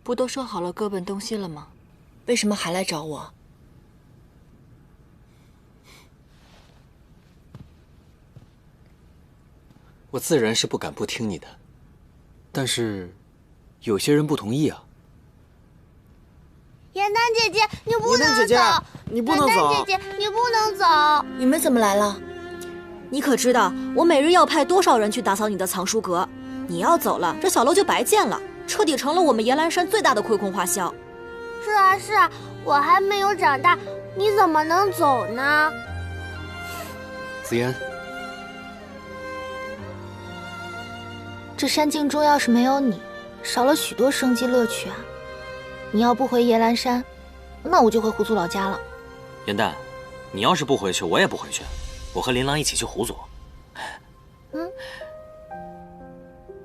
不都说好了各奔东西了吗？为什么还来找我？我自然是不敢不听你的，但是有些人不同意啊。严丹姐姐，你不能走！你不能走！严丹姐姐，你不能走！你们怎么来了？你可知道我每日要派多少人去打扫你的藏书阁？你要走了，这小楼就白建了，彻底成了我们延兰山最大的亏空花销。是啊是啊，我还没有长大，你怎么能走呢？紫嫣，这山境中要是没有你，少了许多生机乐趣啊！你要不回野兰山，那我就回胡族老家了。严丹，你要是不回去，我也不回去。我和琳琅一起去胡族。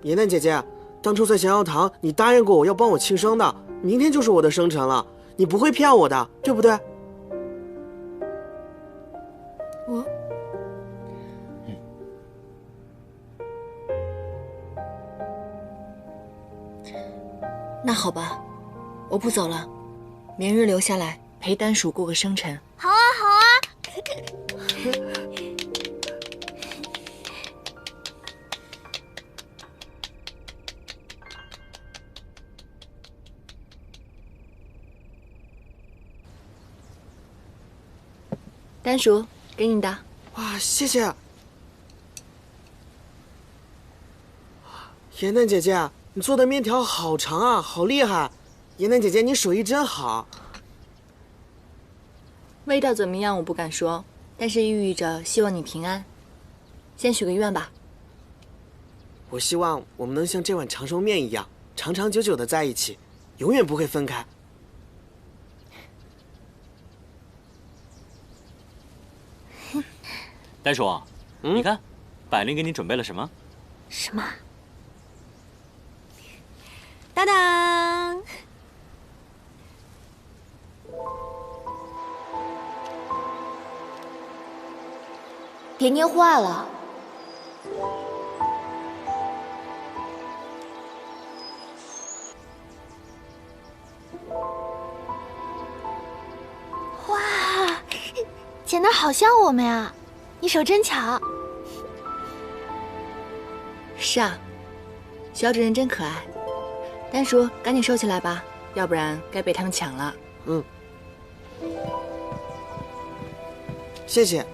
严丹姐姐，当初在降妖堂，你答应过我要帮我庆生的，明天就是我的生辰了，你不会骗我的，对不对？那好吧，我不走了，明日留下来陪丹蜀过个生辰。好啊，好啊。丹蜀，给你的。哇，谢谢。严丹姐姐，你做的面条好长啊，好厉害！严丹姐姐，你手艺真好。味道怎么样我不敢说，但是寓意着希望你平安。先许个愿吧。我希望我们能像这碗长寿面一样，长长久久的在一起，永远不会分开。呆叔，你看，百灵给你准备了什么？什么？当当！别捏坏了。哇，剪得好像我们呀！你手真巧。是啊，小主人真可爱。丹叔，赶紧收起来吧，要不然该被他们抢了。谢谢。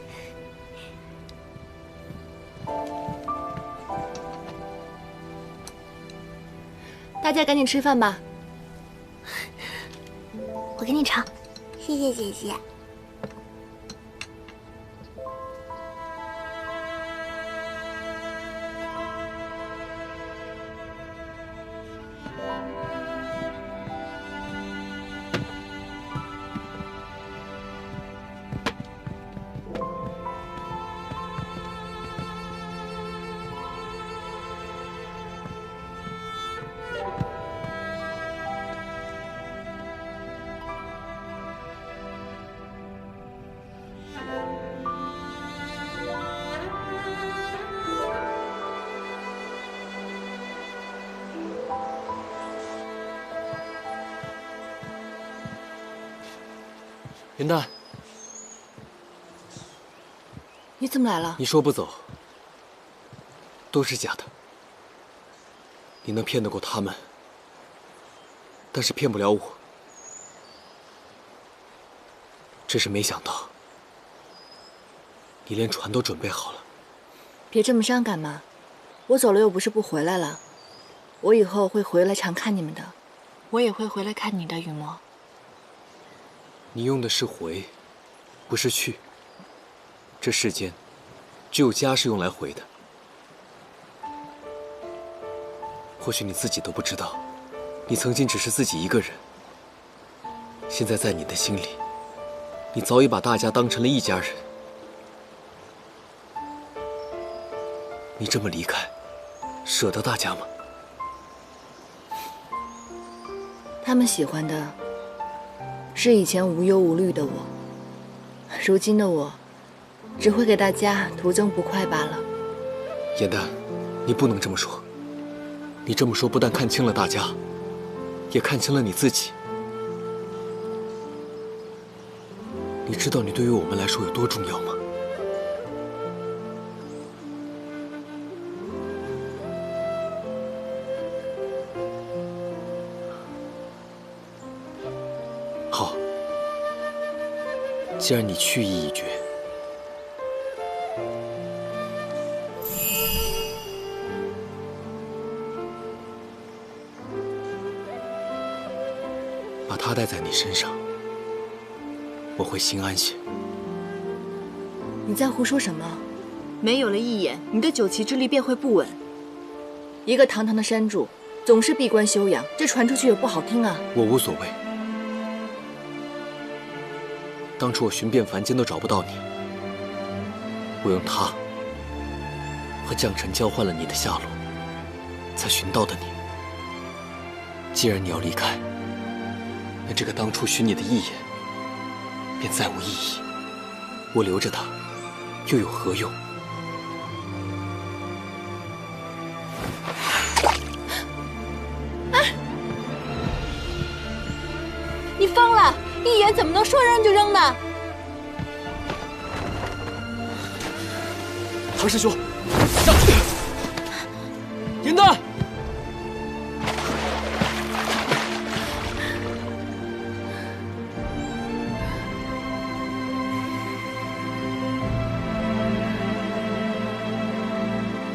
大家赶紧吃饭吧。我给你尝，谢谢姐姐。云淡，你怎么来了？你说不走，都是假的。你能骗得过他们，但是骗不了我。只是没想到，你连船都准备好了。别这么伤感嘛，我走了又不是不回来了，我以后会回来常看你们的，我也会回来看你的，雨墨。你用的是回，不是去。这世间，只有家是用来回的。或许你自己都不知道，你曾经只是自己一个人。现在在你的心里，你早已把大家当成了一家人。你这么离开，舍得大家吗？他们喜欢的是以前无忧无虑的我，如今的我只会给大家徒增不快罢了。颜淡，你不能这么说。你这么说不但看清了大家，也看清了你自己。你知道你对于我们来说有多重要吗？好，既然你去意已决，把它带在你身上，我会心安些。你在胡说什么？没有了一眼，你的九旗之力便会不稳。一个堂堂的山主，总是闭关修养，这传出去也不好听啊。我无所谓。当初我寻遍凡间都找不到你，我用它和将臣交换了你的下落，才寻到的你。既然你要离开，那这个当初寻你的一眼便再无意义。我留着它，又有何用？你疯了！一眼怎么能说扔就扔呢？唐师兄，上去！颜淡，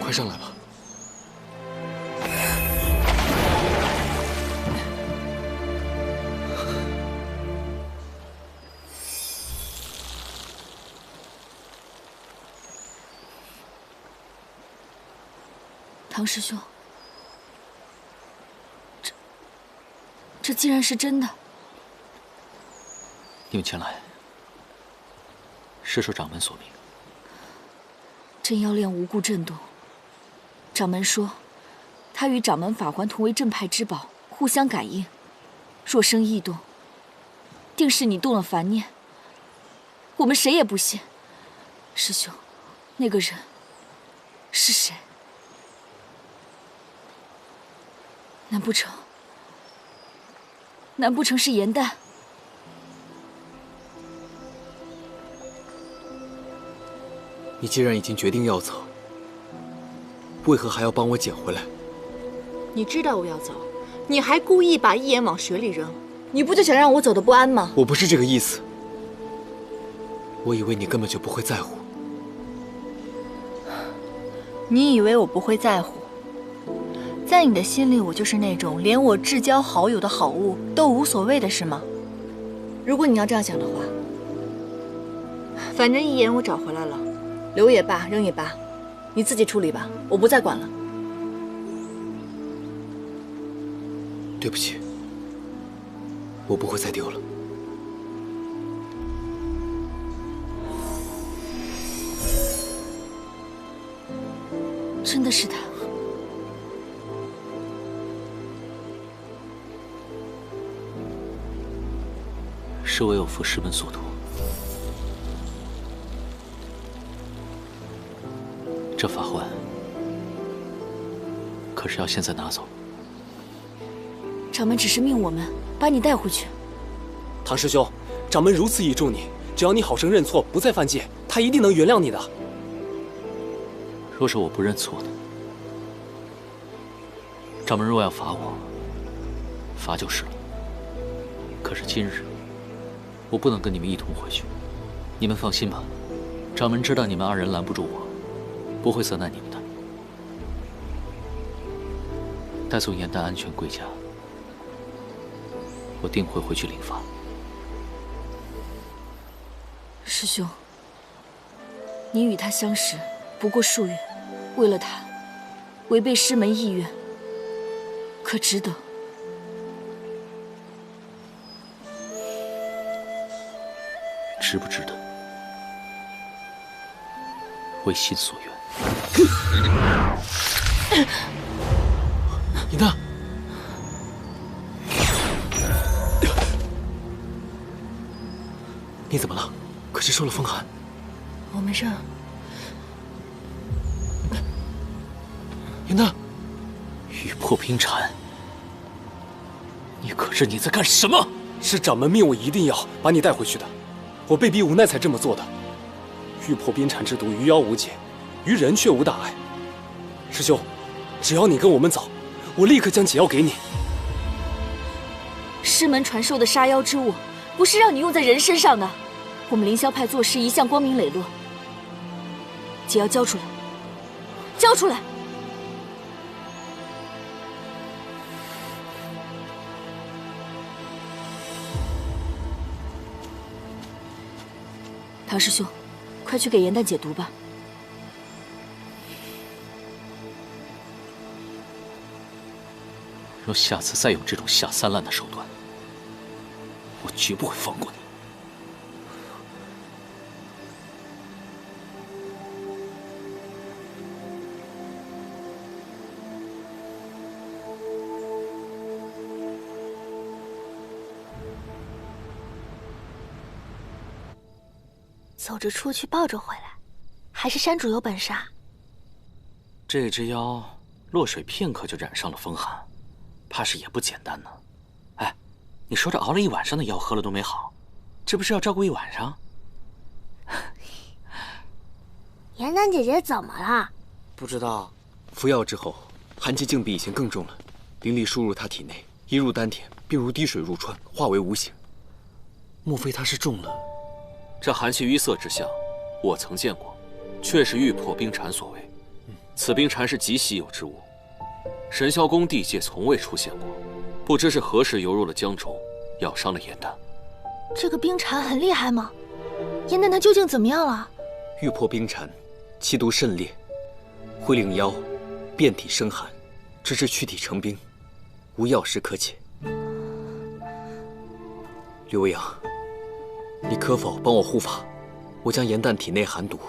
快上来吧。唐师兄，这竟然是真的！你们前来，是受掌门所命。镇妖链无故震动，掌门说，他与掌门法环同为镇派之宝，互相感应，若生异动，定是你动了凡念。我们谁也不信。师兄，那个人是谁？难不成是颜淡？你既然已经决定要走，为何还要帮我捡回来？你知道我要走，你还故意把一眼往水里扔，你不就想让我走得不安吗？我不是这个意思，我以为你根本就不会在乎。你以为我不会在乎？在你的心里，我就是那种连我至交好友的好物都无所谓的是吗？如果你要这样想的话，反正一眼我找回来了，留也罢，扔也罢，你自己处理吧，我不再管了。对不起，我不会再丢了。真的是他。是为我父师门所图。这法环可是要现在拿走。掌门只是命我们把你带回去。唐师兄，掌门如此倚重你，只要你好生认错，不再犯戒，他一定能原谅你的。若是我不认错呢？掌门若要罚我，罚就是了。可是今日，我不能跟你们一同回去。你们放心吧，掌门知道你们二人拦不住我，不会责难你们的。待送颜淡安全归家，我定会回去领罚。师兄，你与他相识不过数月，为了他，违背师门意愿，可值得？值不值得，为心所愿。你呢？你怎么了？可是受了风寒。我没事。云淡，玉破冰禅，你可知你在干什么？是掌门命我一定要把你带回去的。我被逼无奈才这么做的。玉破冰禅之毒于妖无解，于人却无大碍。师兄，只要你跟我们走，我立刻将解药给你。师门传授的杀妖之物，不是让你用在人身上的。我们凌霄派做事一向光明磊落。解药交出来，交出来！唐师兄，快去给颜淡解毒吧。若下次再用这种下三滥的手段，我绝不会放过你。走着出去，抱着回来，还是山主有本事啊！这只妖落水片刻就染上了风寒，怕是也不简单呢。哎，你说这熬了一晚上的药喝了都没好，这不是要照顾一晚上？颜淡姐姐怎么了？不知道。服药之后，寒气竟比以前更重了，灵力输入她体内，一入丹田，便如滴水入川，化为无形。莫非她是中了？这寒气淤塞之象，我曾见过，确是玉破冰禅所为。此冰禅是极稀有之物，神霄宫地界从未出现过，不知是何时游入了江中，咬伤了颜淡。这个冰禅很厉害吗？颜淡他究竟怎么样了？玉破冰禅，气毒甚烈，会令妖遍体生寒，直至躯体成冰，无药食可解。刘未央，你可否帮我护法？我将严旦体内寒毒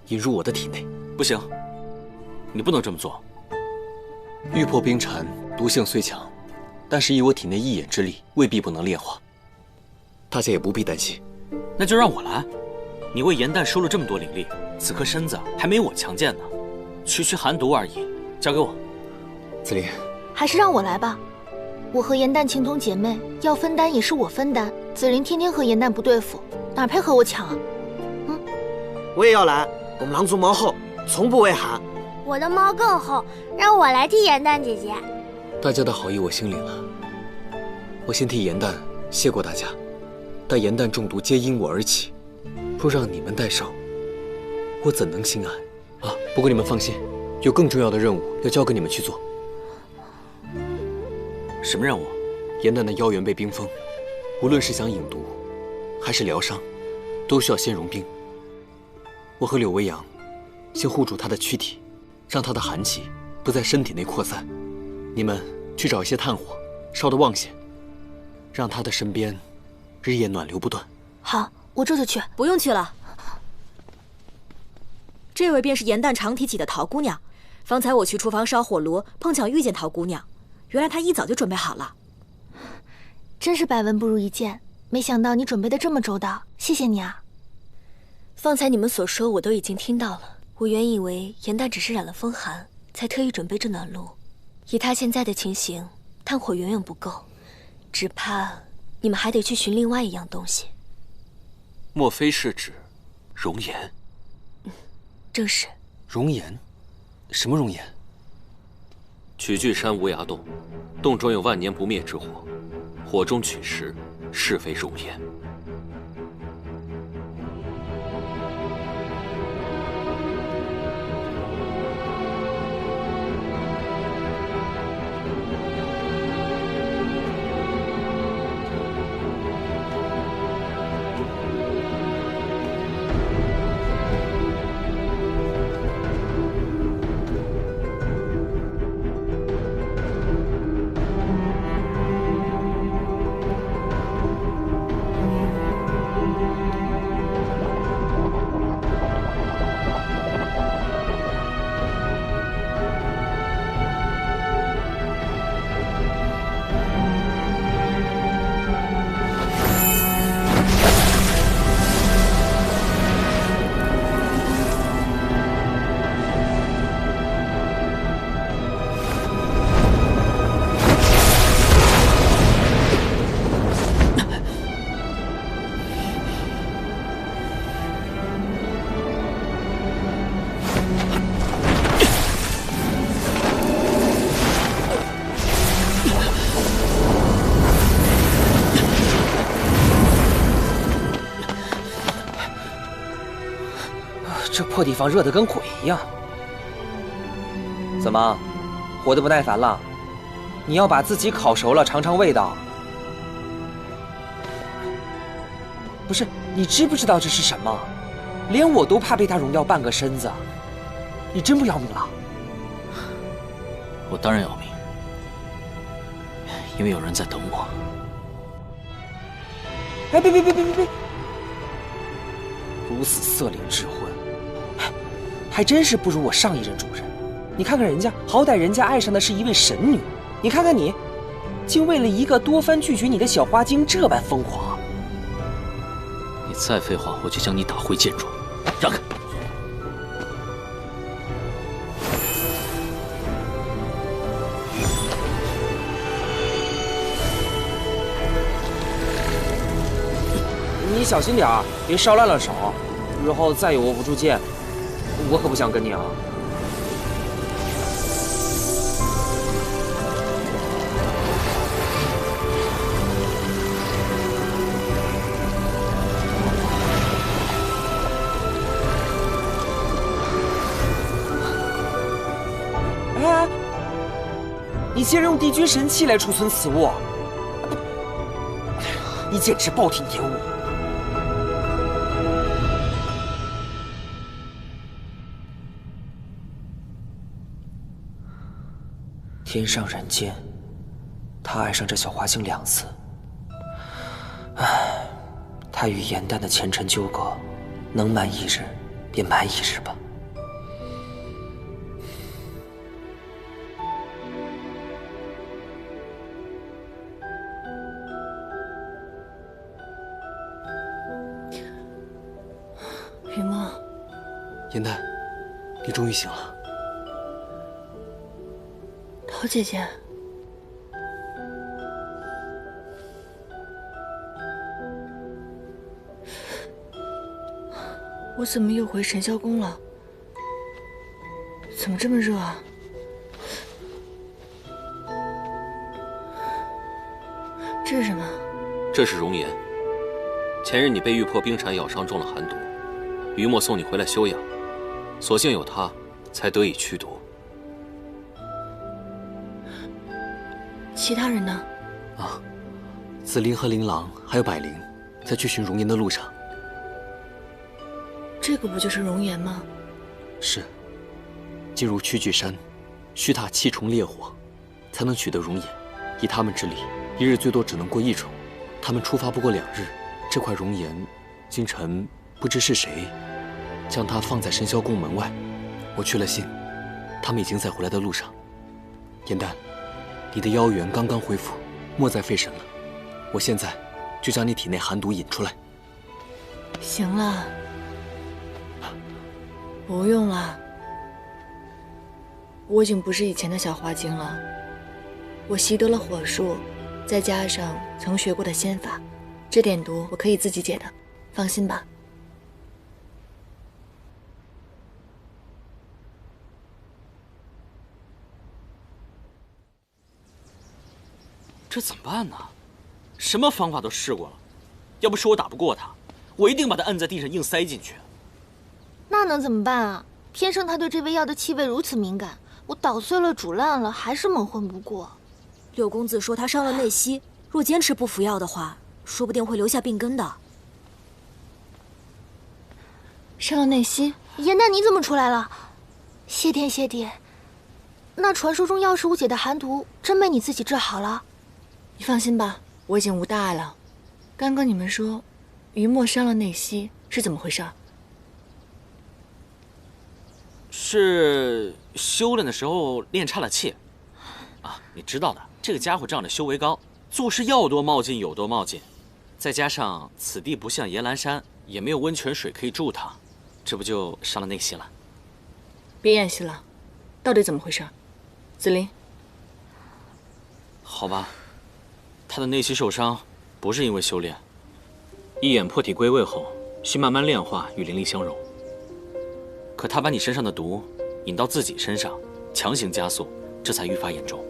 引入我的体内。不行，你不能这么做。玉破冰蝉毒性虽强，但是以我体内一眼之力，未必不能炼化。大家也不必担心。那就让我来。你为严旦收了这么多灵力，此刻身子还没我强健呢，区区寒毒而已，交给我。紫菱，还是让我来吧。我和严旦情同姐妹，要分担也是我分担。紫菱天天和严旦不对付，哪配和我抢啊？我也要来，我们狼族毛厚，从不畏寒。我的毛更厚，让我来替严旦姐姐。大家的好意我心领了，我先替严旦谢过大家。但严旦中毒皆因我而起，若让你们代受，我怎能心安啊？不过你们放心，有更重要的任务要交给你们去做。什么任务？严旦的腰缘被冰封，无论是想饮毒，还是疗伤，都需要先融冰。我和柳微阳先护住他的躯体，让他的寒气不在身体内扩散。你们去找一些炭火，烧得旺些，让他的身边日夜暖流不断。好，我这就去。不用去了。这位便是严旦长提起的陶姑娘。方才我去厨房烧火炉，碰巧遇见陶姑娘。原来她一早就准备好了。真是百闻不如一见，没想到你准备的这么周到，谢谢你啊。方才你们所说我都已经听到了。我原以为严旦只是染了风寒，才特意准备这暖炉。以他现在的情形，炭火远远不够，只怕你们还得去寻另外一样东西。莫非是指熔岩？正是。熔岩？什么熔岩？取巨山无崖洞，洞中有万年不灭之火，火中取石，是非熔岩。这破地方热得跟鬼一样。怎么，活得不耐烦了？你要把自己烤熟了尝尝味道。不是，你知不知道这是什么？连我都怕被它融掉半个身子。你真不要命了？我当然要命，因为有人在等我。哎，别！如此色灵之婚，还真是不如我上一任主人。你看看人家，好歹人家爱上的是一位神女，你看看你，竟为了一个多番拒绝你的小花精这般疯狂。你再废话，我就将你打回剑庄。让开！你小心点儿，别烧烂了手。日后再有握不住剑，我可不想跟你啊。哎，你竟然用帝君神器来储存此物，你简直暴殄天物！天上人间，他爱上这小花星2次。唉，他与颜淡的前尘纠葛，能瞒一日便瞒一日吧。雨墨，颜淡，你终于醒了。桃姐姐，我怎么又回神霄宫了？怎么这么热啊？这是什么？这是熔岩。前日你被玉破冰蝉咬伤，中了寒毒，于墨送你回来休养，所幸有他，才得以驱毒。其他人呢？啊，紫菱和琳琅还有百灵，在去寻熔岩的路上。这个不就是熔岩吗？是。进入屈巨山，需踏7重烈火，才能取得熔岩。以他们之力，一日最多只能过1重。他们出发不过2日，这块熔岩，京城不知是谁，将它放在神霄宫门外。我去了信，他们已经在回来的路上。颜淡，你的妖元刚刚恢复，莫再费神了。我现在就将你体内寒毒引出来。行了，不用了。我已经不是以前的小花精了，我习得了火术，再加上曾学过的仙法，这点毒我可以自己解的，放心吧。这怎么办呢？什么方法都试过了，要不是我打不过他，我一定把他摁在地上硬塞进去。那能怎么办啊？天生他对这味药的气味如此敏感，我捣碎了煮烂了，还是猛混不过。六公子说他伤了内息，若坚持不服药的话，说不定会留下病根的。伤了内息？颜淡，你怎么出来了？谢天谢地，那传说中药师无解的寒毒，真被你自己治好了？你放心吧，我已经无大碍了。刚刚你们说，于墨伤了内息，是怎么回事？是修炼的时候练差了气，啊，你知道的，这个家伙仗着修为高，做事要多冒进有多冒进，再加上此地不像岩兰山，也没有温泉水可以助他，这不就伤了内息了？别演戏了，到底怎么回事？紫菱，好吧，他的内息受伤，不是因为修炼，一眼破体归位后，需慢慢炼化与灵力相融。可他把你身上的毒引到自己身上，强行加速，这才愈发严重。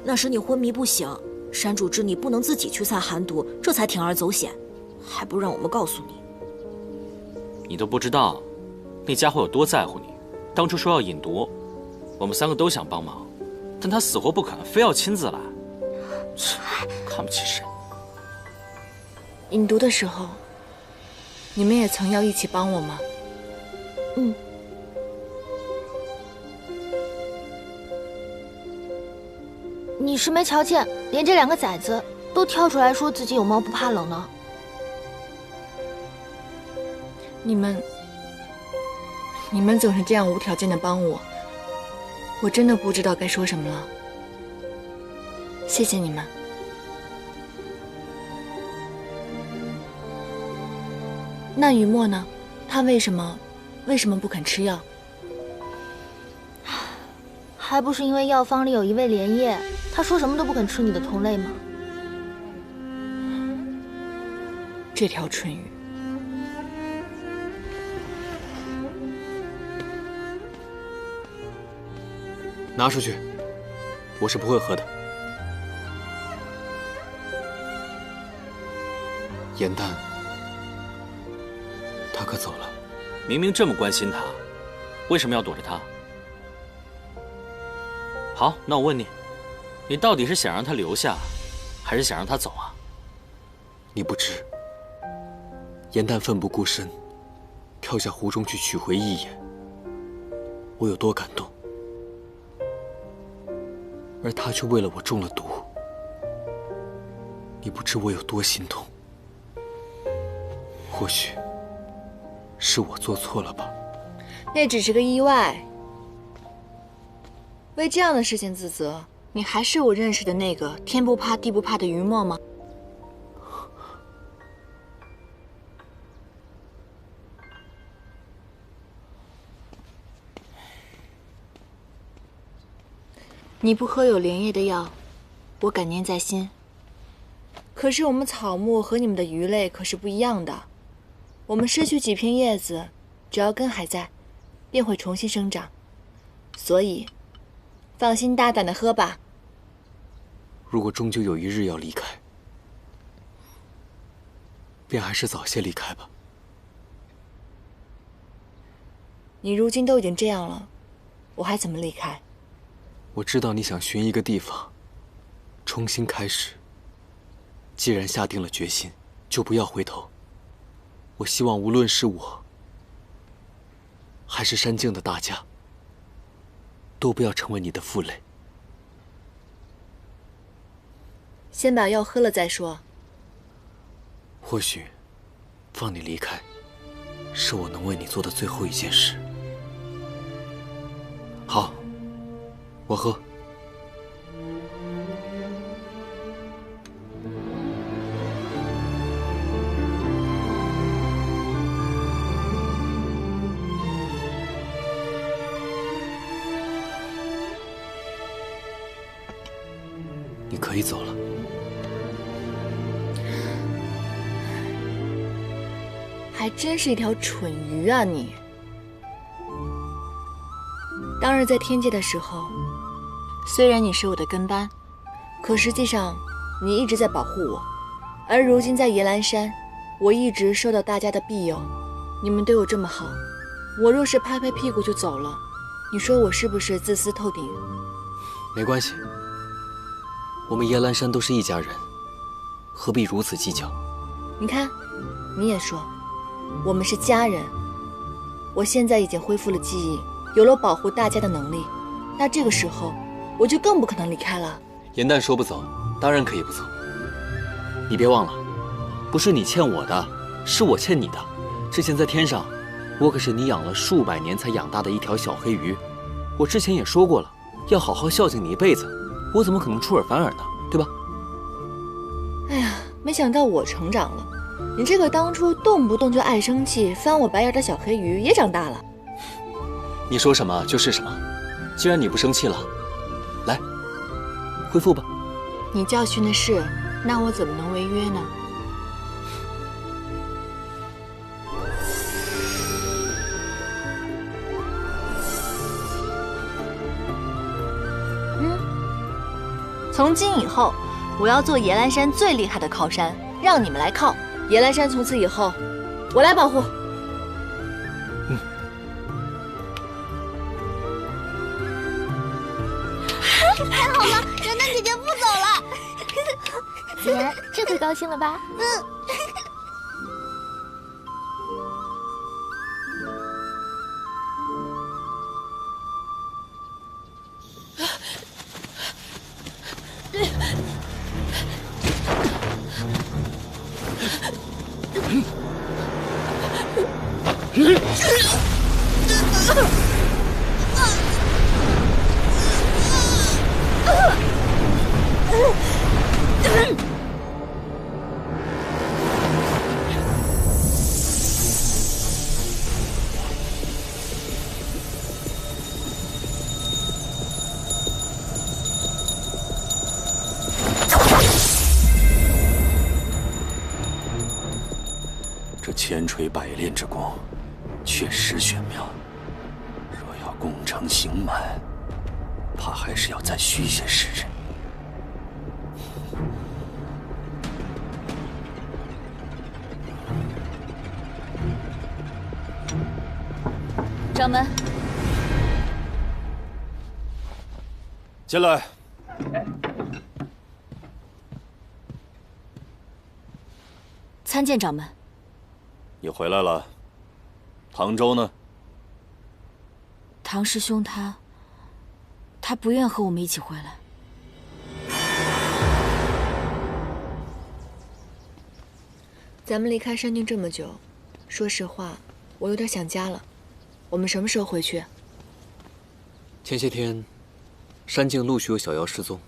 那时你昏迷不醒，山主知你不能自己驱散寒毒，这才铤而走险，还不让我们告诉你。你都不知道，那家伙有多在乎你。当初说要引毒，我们3个都想帮忙，但他死活不肯，非要亲自来。看不起谁？引毒的时候，你们也曾要一起帮我吗？嗯。你是没瞧见，连这2个崽子都跳出来说自己有猫不怕冷呢。你们总是这样无条件的帮我，我真的不知道该说什么了。谢谢你们。那雨墨呢？他为什么不肯吃药？还不是因为药方里有一味莲叶，他说什么都不肯吃你的同类吗？这条春雨，拿出去，我是不会喝的。颜淡，他可走了。明明这么关心他，为什么要躲着他？好，那我问你，你到底是想让他留下，还是想让他走啊？你不知，颜淡奋不顾身，跳下湖中去取回一眼，我有多感动。而他却为了我中了毒。你不知我有多心痛。或许是我做错了吧？那只是个意外。为这样的事情自责，你还是我认识的那个天不怕地不怕的于墨吗？你不喝有莲叶的药，我感念在心。可是我们草木和你们的鱼类可是不一样的，我们失去几片叶子，只要根还在，便会重新生长。所以，放心大胆的喝吧。如果终究有一日要离开，便还是早些离开吧。你如今都已经这样了，我还怎么离开？我知道你想寻一个地方，重新开始。既然下定了决心，就不要回头。我希望无论是我，还是山境的大家，都不要成为你的负累。先把药喝了再说。或许，放你离开，是我能为你做的最后一件事。好，我喝。你可以走了。还真是一条蠢鱼啊你！当日在天界的时候，虽然你是我的跟班，可实际上你一直在保护我。而如今在野兰山，我一直受到大家的庇佑，你们对我这么好，我若是拍拍屁股就走了，你说我是不是自私透顶？没关系，我们野兰山都是一家人，何必如此计较？你看，你也说我们是家人。我现在已经恢复了记忆，有了保护大家的能力，那这个时候我就更不可能离开了。颜淡说不走，当然可以不走。你别忘了，不是你欠我的，是我欠你的。之前在天上，我可是你养了数百年才养大的一条小黑鱼。我之前也说过了，要好好孝敬你一辈子，我怎么可能出尔反尔呢？对吧？哎呀，没想到我成长了。你这个当初动不动就爱生气、翻我白眼的小黑鱼也长大了。你说什么就是什么。既然你不生气了，来，恢复吧。你教训的是，那我怎么能违约呢？从今以后，我要做野兰山最厉害的靠山，让你们来靠。野兰山从此以后，我来保护。太好了，人淡姐姐不走了。子言，这回高兴了吧？这千锤百炼之功，确实玄妙。若要功成形满，怕还是要再需些时日。掌门，进来。参见掌门。你回来了。唐周呢？唐师兄他不愿和我们一起回来。咱们离开山境这么久，说实话，我有点想家了。我们什么时候回去？前些天，山境陆续有小妖失踪，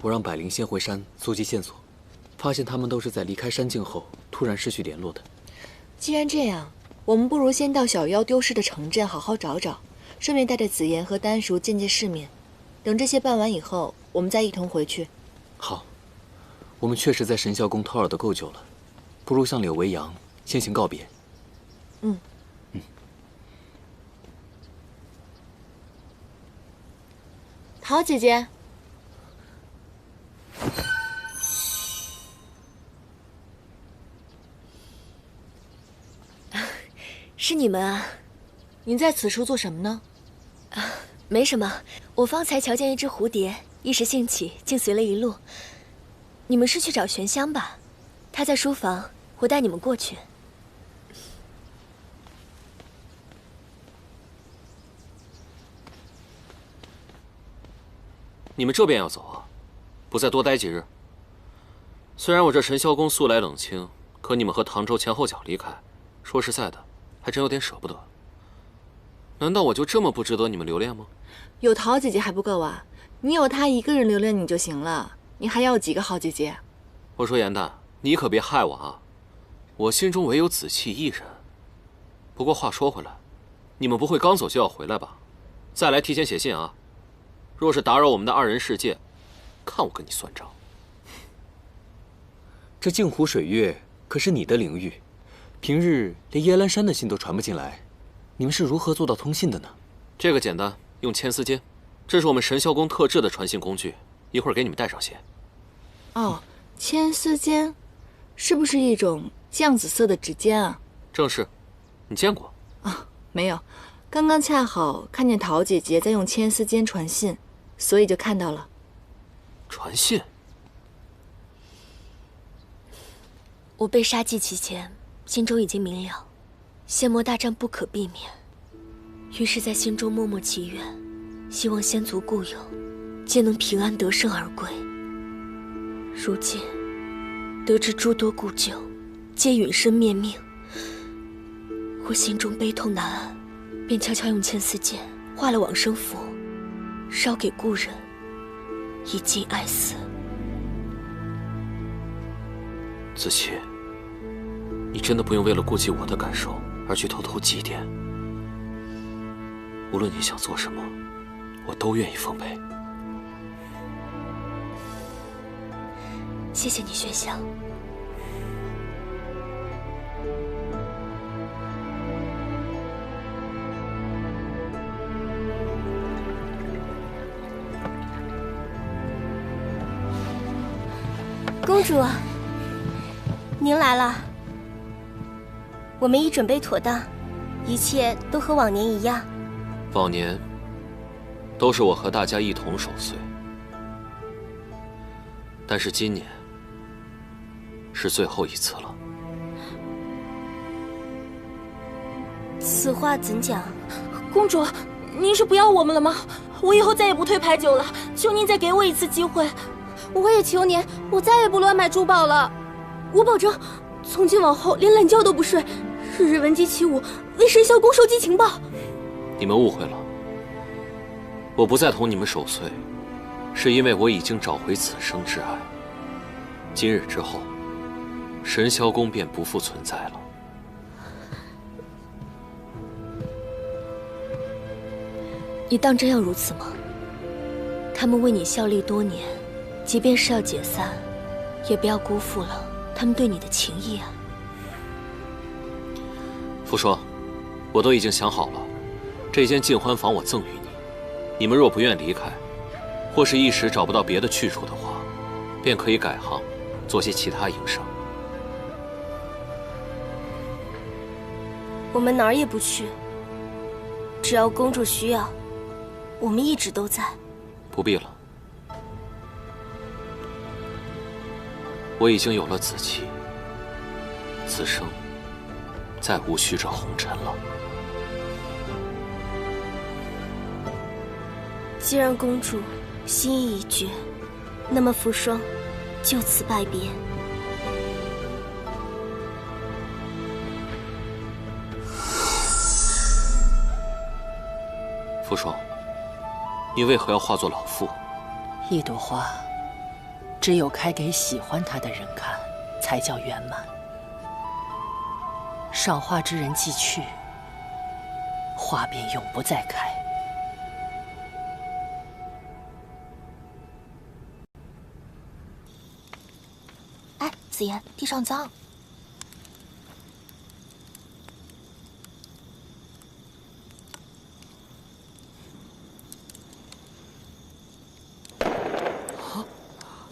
我让百灵先回山搜集线索，发现他们都是在离开山境后突然失去联络的。既然这样，我们不如先到小妖丢失的城镇好好找找，顺便带着紫妍和丹叔见见世面。等这些办完以后，我们再一同回去。好，我们确实在神霄宫偷耳的够久了，不如向柳维阳先行告别。桃姐姐，是你们啊！您在此处做什么呢？没什么，我方才瞧见一只蝴蝶，一时兴起，竟随了一路。你们是去找玄香吧？他在书房，我带你们过去。你们这边要走啊？不再多待几日？虽然我这神霄宫素来冷清，可你们和唐州前后脚离开，说实在的，还真有点舍不得。难道我就这么不值得你们留恋吗？有桃姐姐还不够啊！你有她一个人留恋你就行了，你还要有几个好姐姐？我说严淡，你可别害我啊！我心中唯有子期一人。不过话说回来，你们不会刚走就要回来吧？再来提前写信啊！若是打扰我们的二人世界，看我跟你算账。这镜湖水月可是你的领域，平日连耶兰山的信都传不进来，你们是如何做到通信的呢？这个简单，用牵丝笺，这是我们神霄宫特制的传信工具，一会儿给你们带上些。哦，牵丝笺，是不是一种酱紫色的指尖啊？正是，你见过？啊，没有，刚刚恰好看见桃姐姐在用牵丝笺传信，所以就看到了。传信？我被杀祭期前，心中已经明了，仙魔大战不可避免，于是，在心中默默祈愿，希望仙族故友皆能平安得胜而归。如今得知诸多故旧皆殒身灭命，我心中悲痛难安，便悄悄用牵丝笺画了往生符，烧给故人，以尽哀思。子期，你真的不用为了顾及我的感受而去偷偷祭奠。无论你想做什么，我都愿意奉陪。谢谢你，玄香。公主，您来了。我们已准备妥当，一切都和往年一样。往年都是我和大家一同守岁，但是今年是最后一次了。此话怎讲？公主，您是不要我们了吗？我以后再也不推牌九了，求您再给我一次机会。我也求您，我再也不乱买珠宝了。我保证，从今往后连懒觉都不睡，日日闻鸡起舞，为神霄宫收集情报。你们误会了，我不再同你们守岁，是因为我已经找回此生挚爱。今日之后，神霄宫便不复存在了。你当真要如此吗？他们为你效力多年，即便是要解散，也不要辜负了他们对你的情谊啊。傅说，我都已经想好了，这间尽欢房我赠予你。你们若不愿离开，或是一时找不到别的去处的话，便可以改行，做些其他营生。我们哪儿也不去，只要公主需要，我们一直都在。不必了，我已经有了子期，此生再无需这红尘了。既然公主心意已决，那么扶霜就此拜别。扶霜，你为何要化作老妇？一朵花，只有开给喜欢它的人看，才叫圆满。赏花之人既去，花便永不再开。哎，紫妍，地上脏。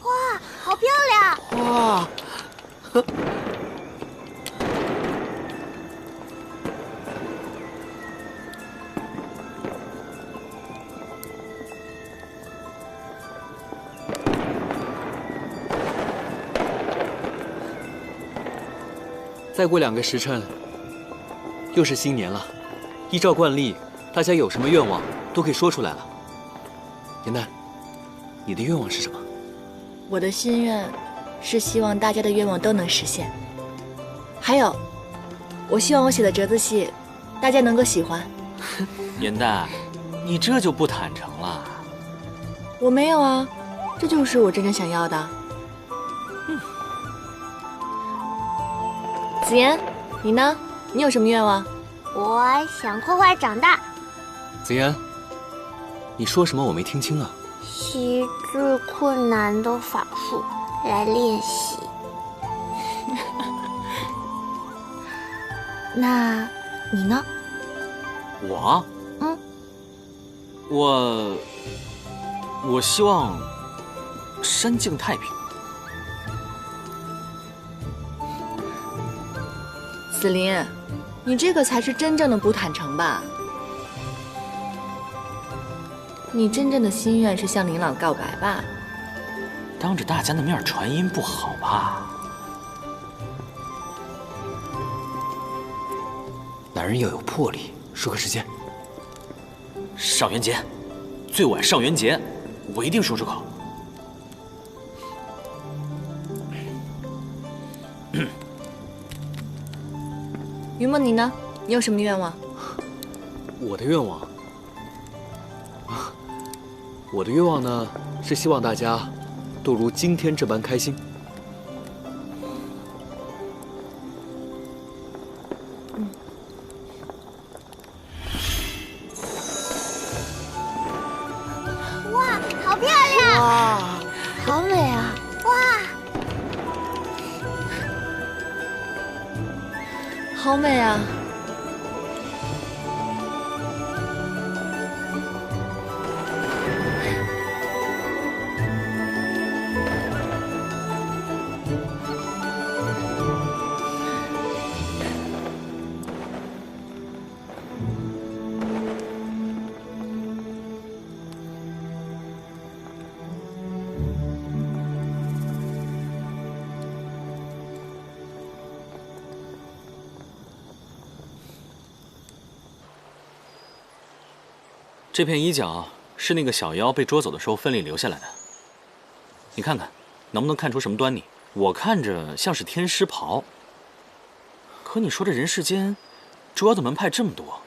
哇，好漂亮！哇！再过2个时辰，又是新年了。依照惯例，大家有什么愿望都可以说出来了。颜淡，你的愿望是什么？我的心愿是希望大家的愿望都能实现。还有，我希望我写的折子戏，大家能够喜欢。颜淡，你这就不坦诚了。我没有啊，这就是我真正想要的。紫妍，你呢？你有什么愿望？我想快快长大。紫妍，你说什么我没听清啊？习最困难的法术来练习。那你呢？我？我希望山境太平。紫菱，你这个才是真正的不坦诚吧？你真正的心愿是向林朗告白吧？当着大家的面传音不好吧？男人要有魄力，说个时间。上元节，最晚上元节，我一定说出口。云梦，你呢？你有什么愿望？我的愿望，我的愿望呢，是希望大家都如今天这般开心。哇，好漂亮！哇，好美啊！哇，好美啊！这片衣角是那个小妖被捉走的时候分里留下来的，你看看，能不能看出什么端倪？我看着像是天师袍，可你说这人世间捉妖的门派这么多，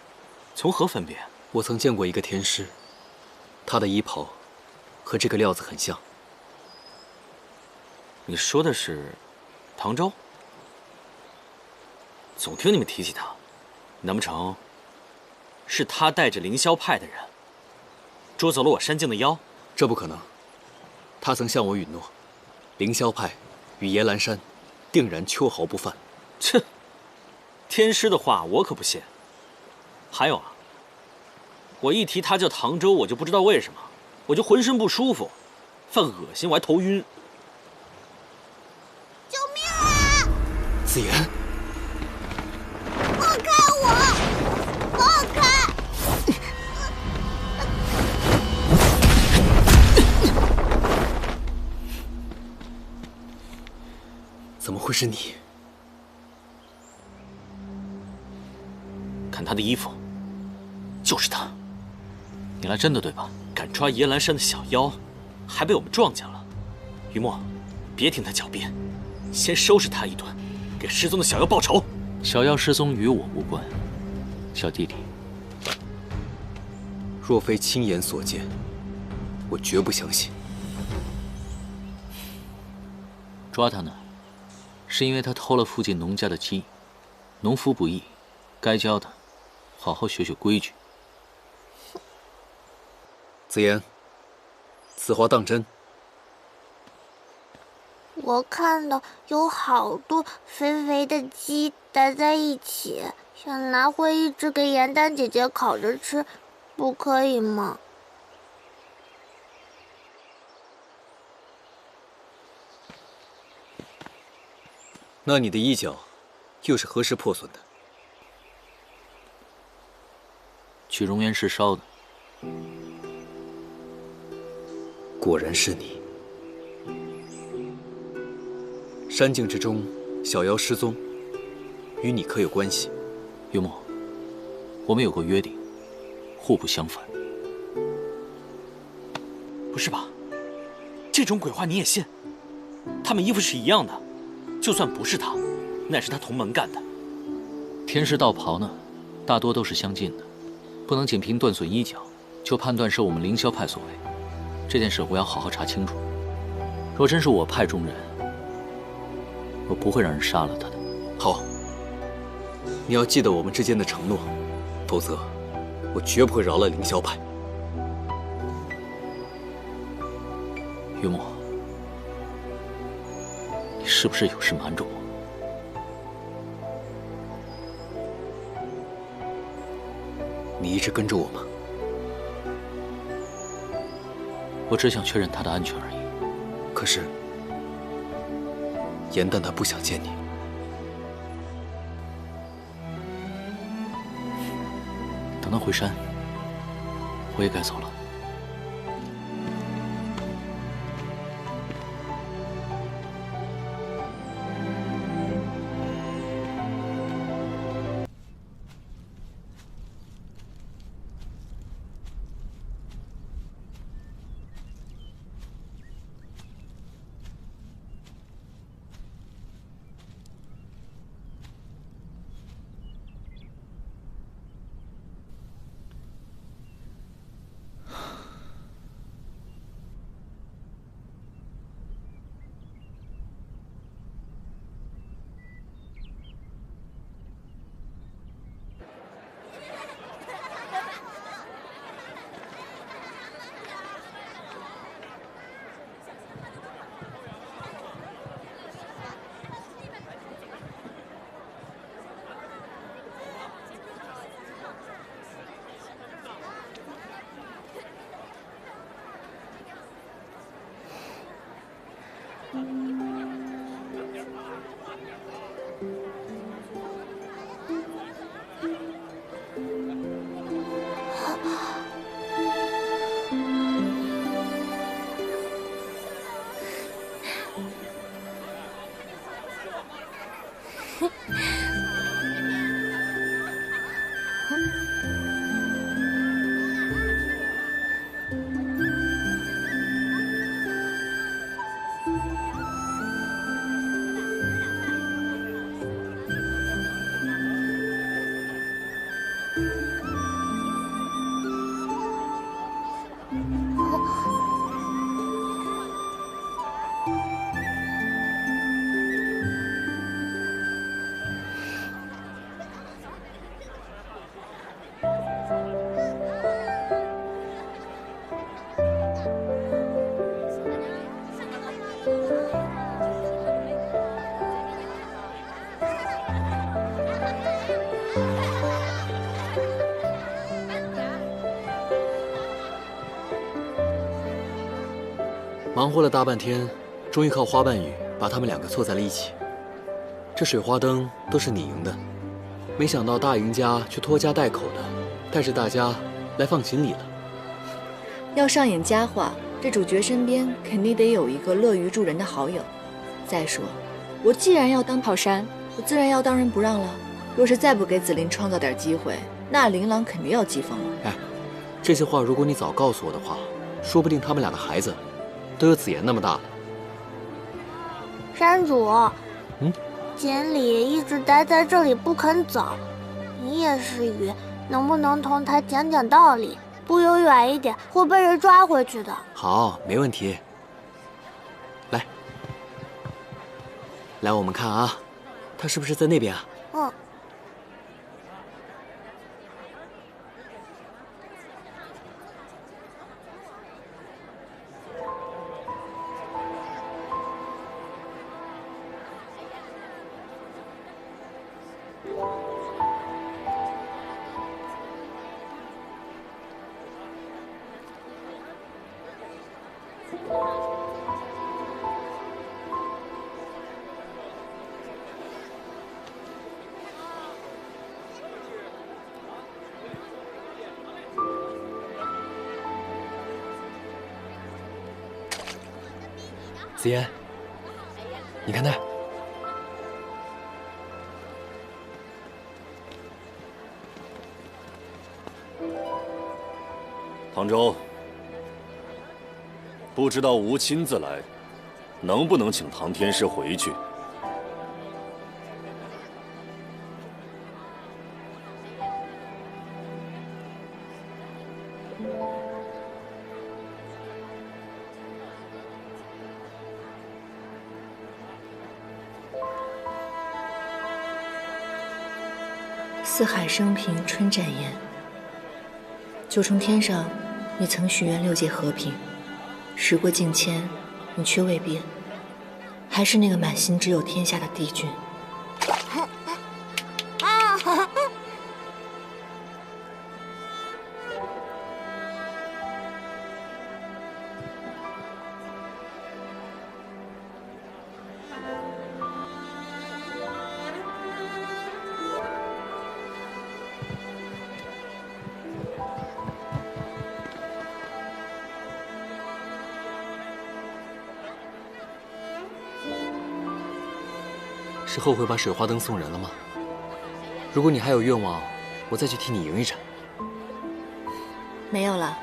从何分别？我曾见过一个天师，他的衣袍和这个料子很像。你说的是唐周？总听你们提起他，难不成是他带着凌霄派的人捉走了我山境的妖？这不可能，他曾向我允诺，凌霄派与野兰山定然秋毫不犯。切，天师的话我可不信。还有啊，我一提他叫唐周，我就不知道为什么，我就浑身不舒服，犯恶心，我还头晕。救命啊！紫妍，放开我！放开！怎么会是你？看他的衣服，就是他。你来真的对吧？敢抓野兰山的小妖，还被我们撞见了。于墨，别听他狡辩，先收拾他一顿，给失踪的小妖报仇。小妖失踪与我无关，小弟弟，若非亲眼所见，我绝不相信。抓他呢，是因为他偷了附近农家的鸡，农夫不义，该教他好好学学规矩。子言，此话当真？我看到有好多肥肥的鸡待在一起，想拿回一只给严丹姐姐烤着吃，不可以吗？那你的衣角又是何时破损的？去熔岩石烧的。果然是你。山境之中，小妖失踪，与你可有关系？月墨，我们有过约定，互不相犯。不是吧？这种鬼话你也信？他们衣服是一样的，就算不是他，那也是他同门干的。天师道袍呢，大多都是相近的，不能仅凭断损衣角就判断是我们凌霄派所为。这件事我要好好查清楚。若真是我派中人，我不会让人杀了他的。好，你要记得我们之间的承诺，否则我绝不会饶了凌霄派。月墨，你是不是有事瞒着我？你一直跟着我吗？我只想确认他的安全而已。可是，严旦他不想见你。等他回山，我也该走了。忙活了大半天，终于靠花瓣雨把他们两个凑在了一起。这水花灯都是你赢的，没想到大赢家却拖家带口的带着大家来放锦鲤了。要上演佳话，这主角身边肯定得有一个乐于助人的好友。再说，我既然要当靠山，我自然要当仁不让了。若是再不给紫菱创造点机会，那琳琅肯定要急疯了。哎，这些话如果你早告诉我的话，说不定他们俩的孩子都有紫妍那么大了。山主，锦鲤一直待在这里不肯走，你也是鱼，能不能同他讲讲道理？不游远一点会被人抓回去的。好，没问题。来，我们看啊，他是不是在那边啊？嗯。紫嫣，你看那儿。唐周，不知道吴亲自来，能不能请唐天师回去？四海升平春展颜，九重天上，你曾许愿6界和平，时过境迁，你却未变，还是那个满心只有天下的帝君。是后悔把水花灯送人了吗？如果你还有愿望，我再去替你赢一场。没有了，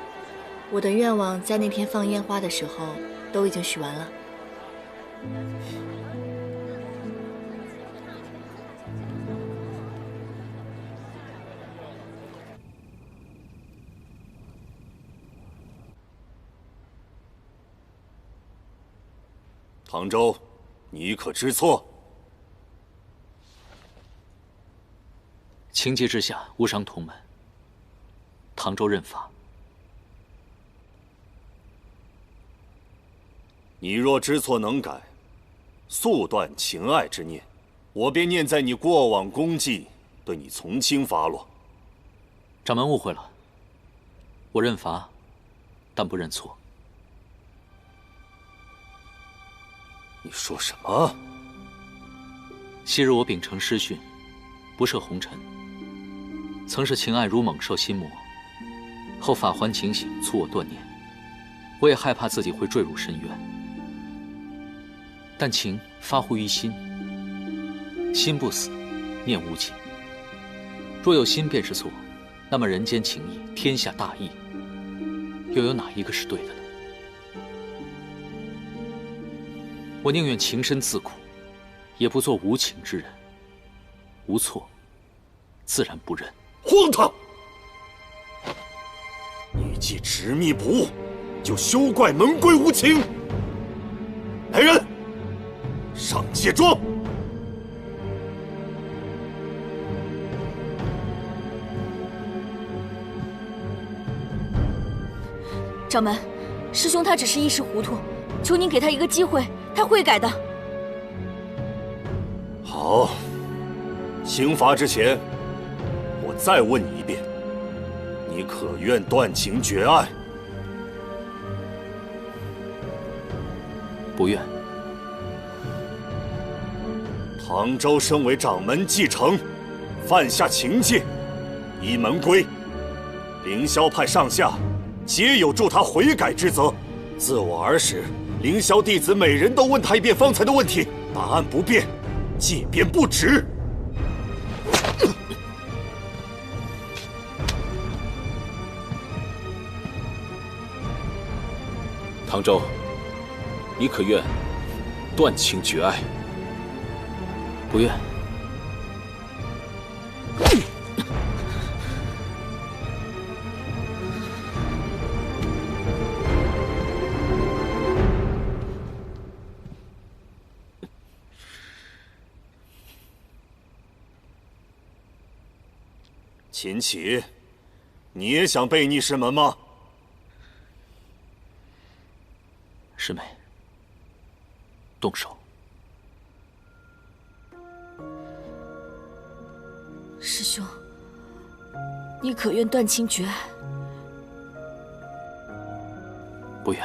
我的愿望在那天放烟花的时候都已经许完了。唐周，你可知错？情急之下，误伤同门。唐周认罚。你若知错能改，速断情爱之念，我便念在你过往功绩，对你从轻发落。掌门误会了，我认罚，但不认错。你说什么？昔日我秉承师训，不涉红尘。曾是情爱如猛兽心魔，后法环警醒，促我断念。我也害怕自己会坠入深渊，但情发乎于心，心不死，念无尽。若有心便是错，那么人间情义，天下大义，又有哪一个是对的呢？我宁愿情深自苦，也不做无情之人。无错，自然不认。荒唐！你既执迷不悟，就休怪门规无情。来人，上界庄。掌门，师兄他只是一时糊涂，求您给他一个机会，他会改的。好，刑罚之前，我再问你一遍，你可愿断情绝爱？不愿。唐周身为掌门继承，犯下情戒，依门规，凌霄派上下皆有助他悔改之责。自我儿时，凌霄弟子每人都问他一遍方才的问题，答案不变，戒便不止。唐周，你可愿断情绝爱？不愿。秦启，你也想背逆师门吗？师妹，动手。师兄，你可愿断情绝爱？不愿。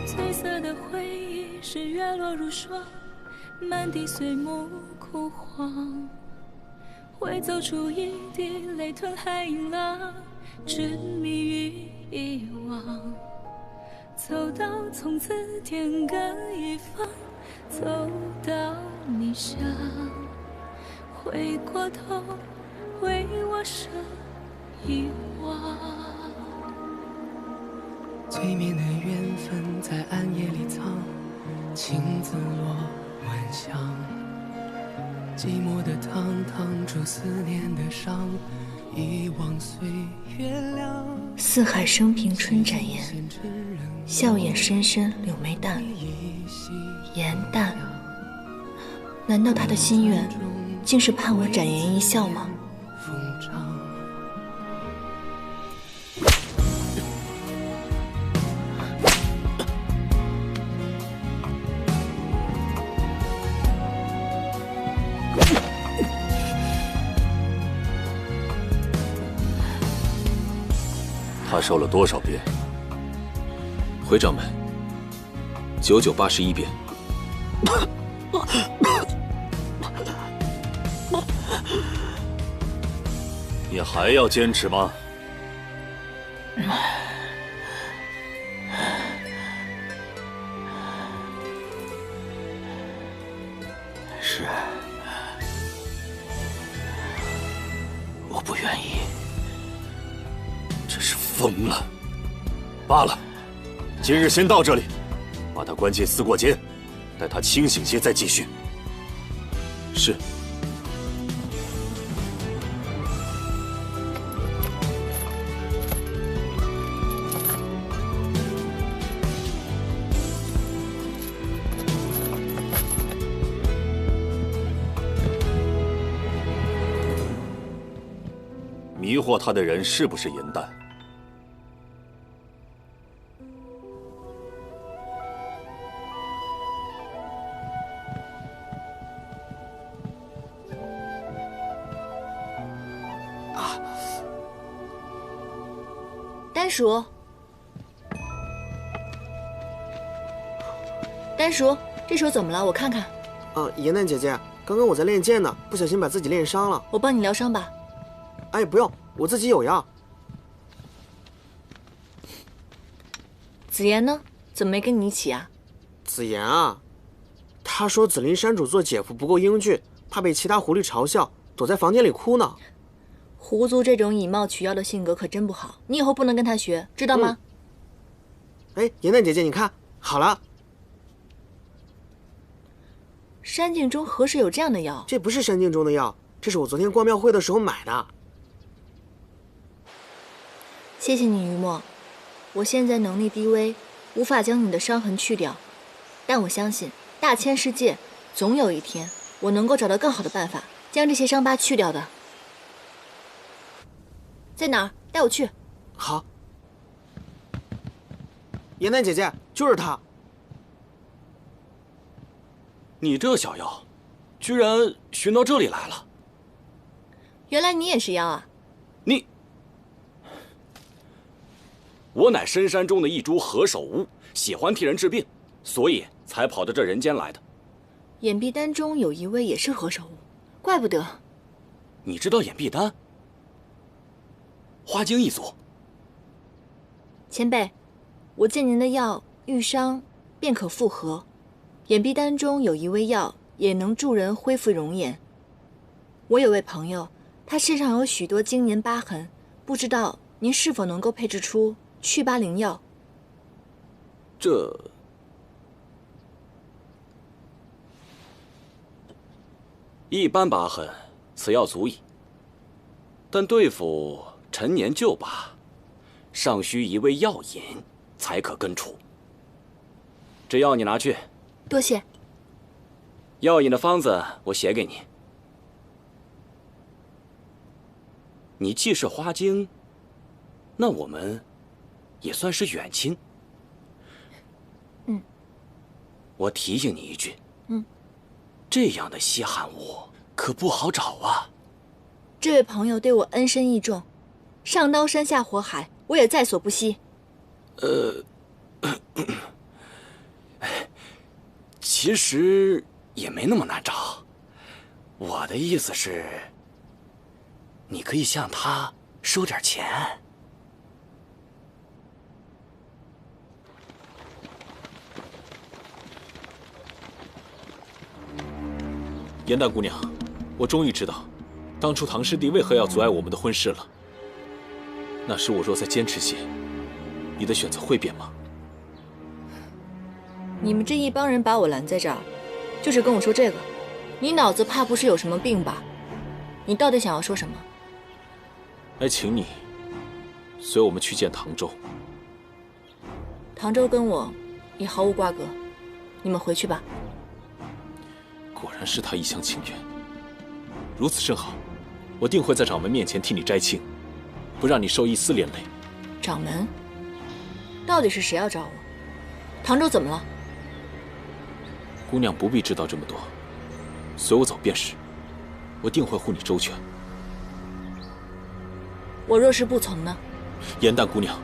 褪色的回忆是月落如霜，满地碎木枯黄。会走出一滴泪吞海银浪，执迷于遗忘。走到从此天各一方，走到你乡，回过头为我生遗忘。催眠的缘分在暗夜里藏，情字落晚香。寂寞的汤烫出思念的伤，遗忘岁月凉。四海升平春展颜，笑眼深深柳眉淡。颜淡，难道他的心愿竟是盼我展颜一笑吗？他受了多少鞭？回掌门，9981鞭。你还要坚持吗？是，我不愿意。真是疯了！罢了，今日先到这里，把他关进思过间，待他清醒些再继续。是。迷惑他的人是不是颜淡？丹叔，丹叔，这手怎么了？我看看。颜淡姐姐，刚刚我在练剑呢，不小心把自己练伤了。我帮你疗伤吧。哎，不用，我自己有药。紫妍呢？怎么没跟你一起啊？紫妍啊，她说紫灵山主做姐夫不够英俊，怕被其他狐狸嘲笑，躲在房间里哭呢。狐族这种以貌取药的性格可真不好，你以后不能跟他学，知道吗？哎，颜淡姐姐，你看好了。山境中何时有这样的药？这不是山境中的药，这是我昨天逛庙会的时候买的。谢谢你，于墨。我现在能力低微，无法将你的伤痕去掉，但我相信大千世界总有一天，我能够找到更好的办法，将这些伤疤去掉的。在哪儿？带我去。好。颜淡姐姐，就是他。你这小妖，居然寻到这里来了。原来你也是妖啊！我乃深山中的一株何首乌，喜欢替人治病，所以才跑到这人间来的。眼壁丹中有一位也是何首乌，怪不得。你知道眼壁丹？花精一族。前辈，我见您的药遇伤便可复合，眼壁丹中有一味药也能助人恢复容颜。我有位朋友，他身上有许多经年疤痕，不知道您是否能够配制出祛疤灵药？一般疤痕，此药足矣。但对付陈年旧疤，尚需一味药引才可根除。这药你拿去。多谢。药引的方子我写给你。你既是花精，那我们也算是远亲。我提醒你一句，这样的稀罕物可不好找啊。这位朋友对我恩深义重，上刀山下火海，我也在所不惜。其实也没那么难找。我的意思是，你可以向他收点钱。严淡姑娘，我终于知道，当初唐师弟为何要阻碍我们的婚事了。那时我若再坚持些，你的选择会变吗？你们这一帮人把我拦在这儿，就是跟我说这个？你脑子怕不是有什么病吧？你到底想要说什么？来请你随我们去见唐周。唐周跟我也毫无瓜葛，你们回去吧。果然是他一厢情愿，如此甚好，我定会在掌门面前替你摘清，不让你受一丝连累。掌门，到底是谁要找我？唐周怎么了？姑娘不必知道这么多，随我走便是，我定会护你周全。我若是不从呢？严淡姑娘，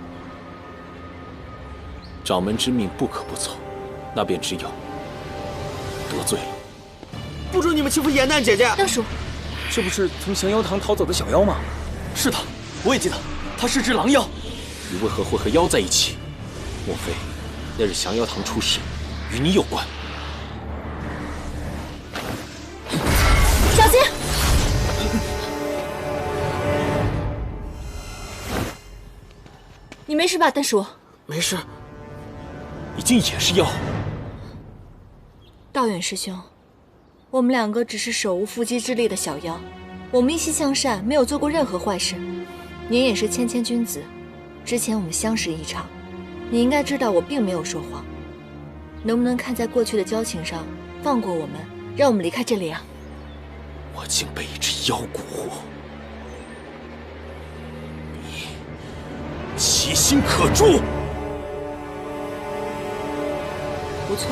掌门之命不可不从，那便只有得罪了。不准你们欺负严淡姐姐！大叔，这不是从降妖堂逃走的小妖吗？是他，我也记得，他是只狼妖。你为何会和妖在一起？莫非那日降妖堂出事与你有关？小心！你没事吧，丹叔？没事。你竟也是妖？道远师兄，我们两个只是手无缚鸡之力的小妖，我们一心向善，没有做过任何坏事。您也是谦谦君子，之前我们相识一场，你应该知道我并没有说谎。能不能看在过去的交情上，放过我们，让我们离开这里啊？我竟被一只妖蛊惑，你其心可诛！不错，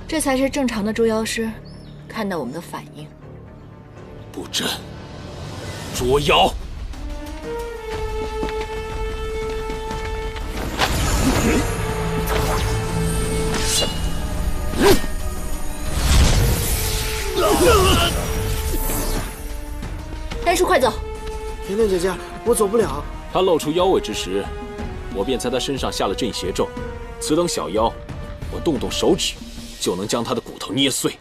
这才是正常的捉妖师看到我们的反应。布阵，捉妖！丹叔，快走！甜甜姐姐，我走不了。他露出妖尾之时，我便在他身上下了镇邪咒。此等小妖，我动动手指就能将他的骨头捏碎。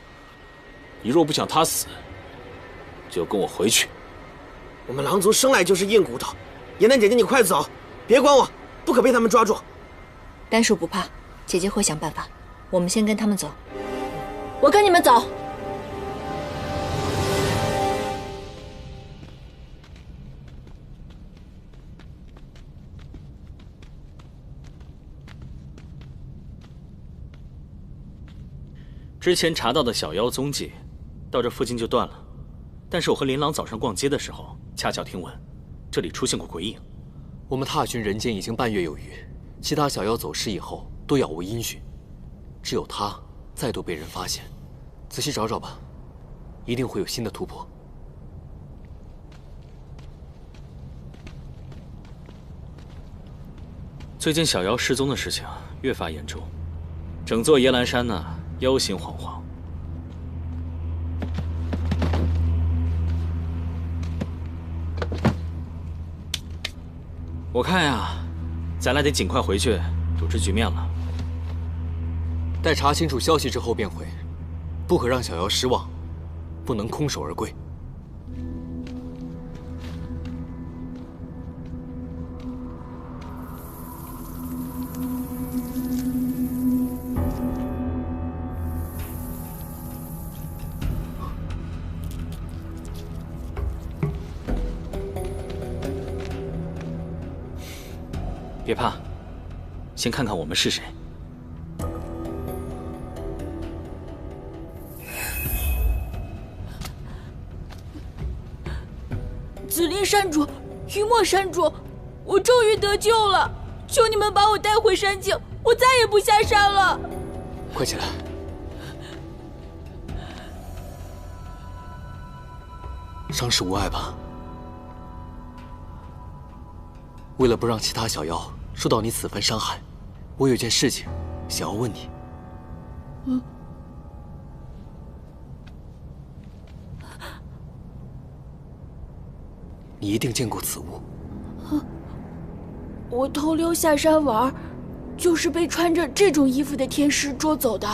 你若不想他死，就跟我回去。我们狼族生来就是硬骨头。严丹姐姐，你快走，别管我，不可被他们抓住。丹叔不怕，姐姐会想办法。我们先跟他们走。我跟你们走。之前查到的小妖踪迹，到这附近就断了。但是我和琳琅早上逛街的时候，恰巧听闻这里出现过鬼影。我们踏寻人间已经半月有余，其他小妖走失以后都杳无音讯，只有他再度被人发现。仔细找找吧，一定会有新的突破。最近小妖失踪的事情越发严重，整座耶兰山呢，妖心惶惶。我看呀，咱俩得尽快回去主持局面了。待查清楚消息之后便回，不可让小妖失望，不能空手而归。别怕，先看看我们是谁。紫菱山主，雨墨山主，我终于得救了！求你们把我带回山境，我再也不下山了。快起来！伤势无碍吧？为了不让其他小妖受到你此番伤害，我有件事情想要问你。你一定见过此物。我偷溜下山玩，就是被穿着这种衣服的天师捉走的。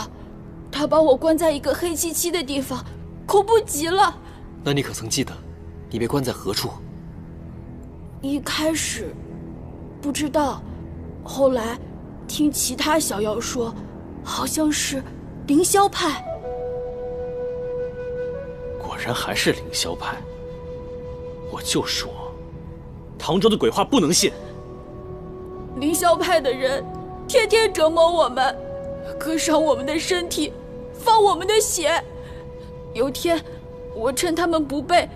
他把我关在一个黑漆漆的地方，恐怖极了。那你可曾记得，你被关在何处？一开始不知道，后来听其他小妖说，好像是凌霄派。果然还是凌霄派。我就说，唐州的鬼话不能信。凌霄派的人天天折磨我们，割伤我们的身体，放我们的血。有天，我趁他们不备，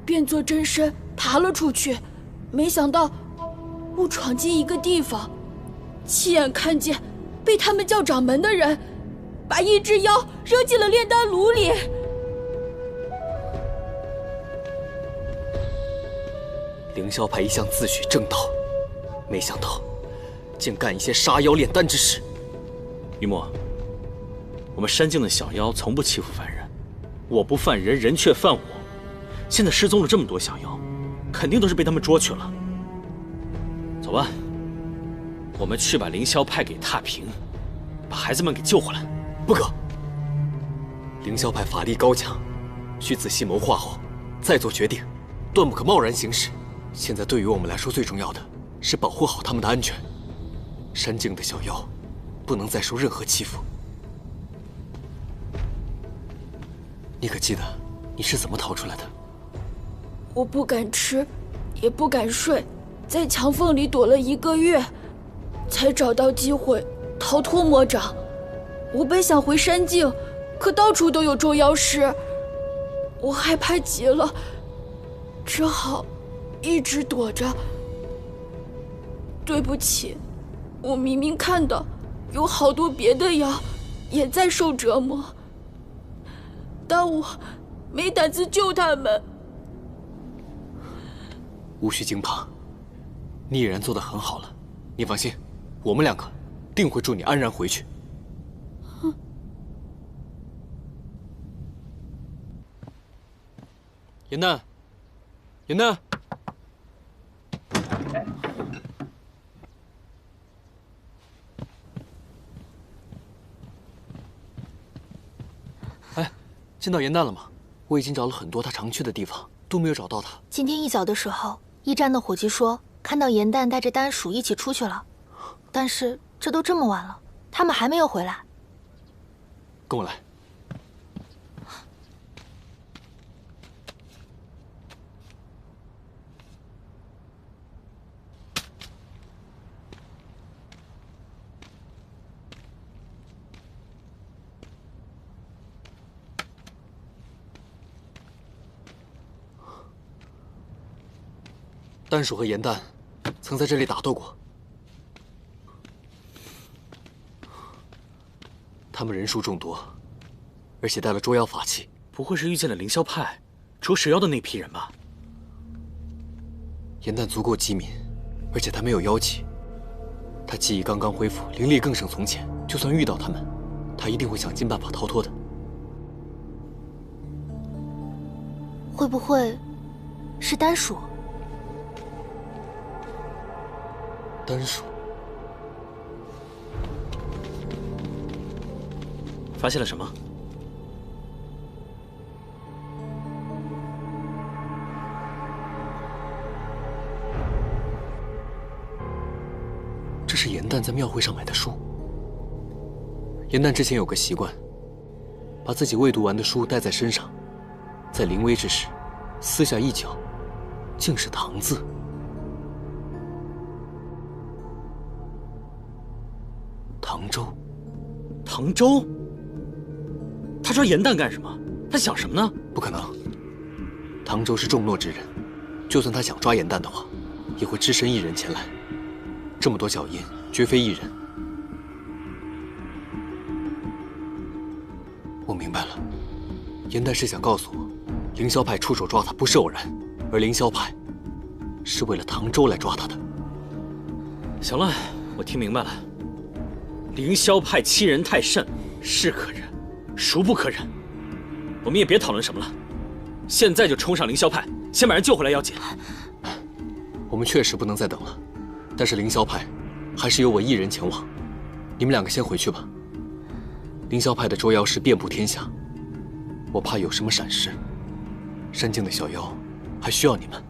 变作真身爬了出去，没想到误闯进一个地方，亲眼看见被他们叫掌门的人把一只妖扔进了炼丹炉里。凌霄派一向自诩正道，没想到竟干一些杀妖炼丹之事。雨墨，我们山境的小妖从不欺负凡人，我不犯人，人却犯我。现在失踪了这么多小妖，肯定都是被他们捉去了。走吧，我们去把凌霄派给踏平，把孩子们给救回来。不可！凌霄派法力高强，需仔细谋划后再做决定，断不可贸然行事。现在对于我们来说，最重要的是保护好他们的安全。山境的小妖不能再受任何欺负。你可记得你是怎么逃出来的？我不敢吃，也不敢睡，在墙缝里躲了1个月，才找到机会逃脱魔掌。我本想回山境，可到处都有捉妖师，我害怕极了，只好一直躲着。对不起，我明明看到有好多别的妖也在受折磨，但我没胆子救他们。无需惊怕，你已然做得很好了。你放心，我们2个定会助你安然回去。严丹，严丹，哎，见到严丹了吗？我已经找了很多他常去的地方，都没有找到他。今天一早的时候，驿站的伙计说看到严旦带着丹鼠一起出去了，但是这都这么晚了，他们还没有回来。跟我来。丹鼠和严旦曾在这里打斗过，他们人数众多，而且带了捉妖法器。不会是遇见了凌霄派捉蛇妖的那批人吧？严旦足够机敏，而且他没有妖气，他记忆刚刚恢复，灵力更胜从前。就算遇到他们，他一定会想尽办法逃脱的。会不会是丹鼠？丹鼠发现了什么？这是严旦在庙会上买的书。严旦之前有个习惯，把自己未读完的书带在身上，在临危之时撕下一角，竟是唐字。唐周。唐周？他抓严旦干什么？他想什么呢？不可能，唐周是重诺之人，就算他想抓严旦的话，也会只身一人前来。这么多脚印，绝非一人。我明白了，严旦是想告诉我，凌霄派出手抓他不是偶然，而凌霄派是为了唐周来抓他的。行了，我听明白了。凌霄派欺人太甚，是可忍，孰不可忍？我们也别讨论什么了，现在就冲上凌霄派，先把人救回来要紧。我们确实不能再等了，但是凌霄派还是由我一人前往，你们两个先回去吧。凌霄派的捉妖师遍布天下，我怕有什么闪失。山境的小妖还需要你们。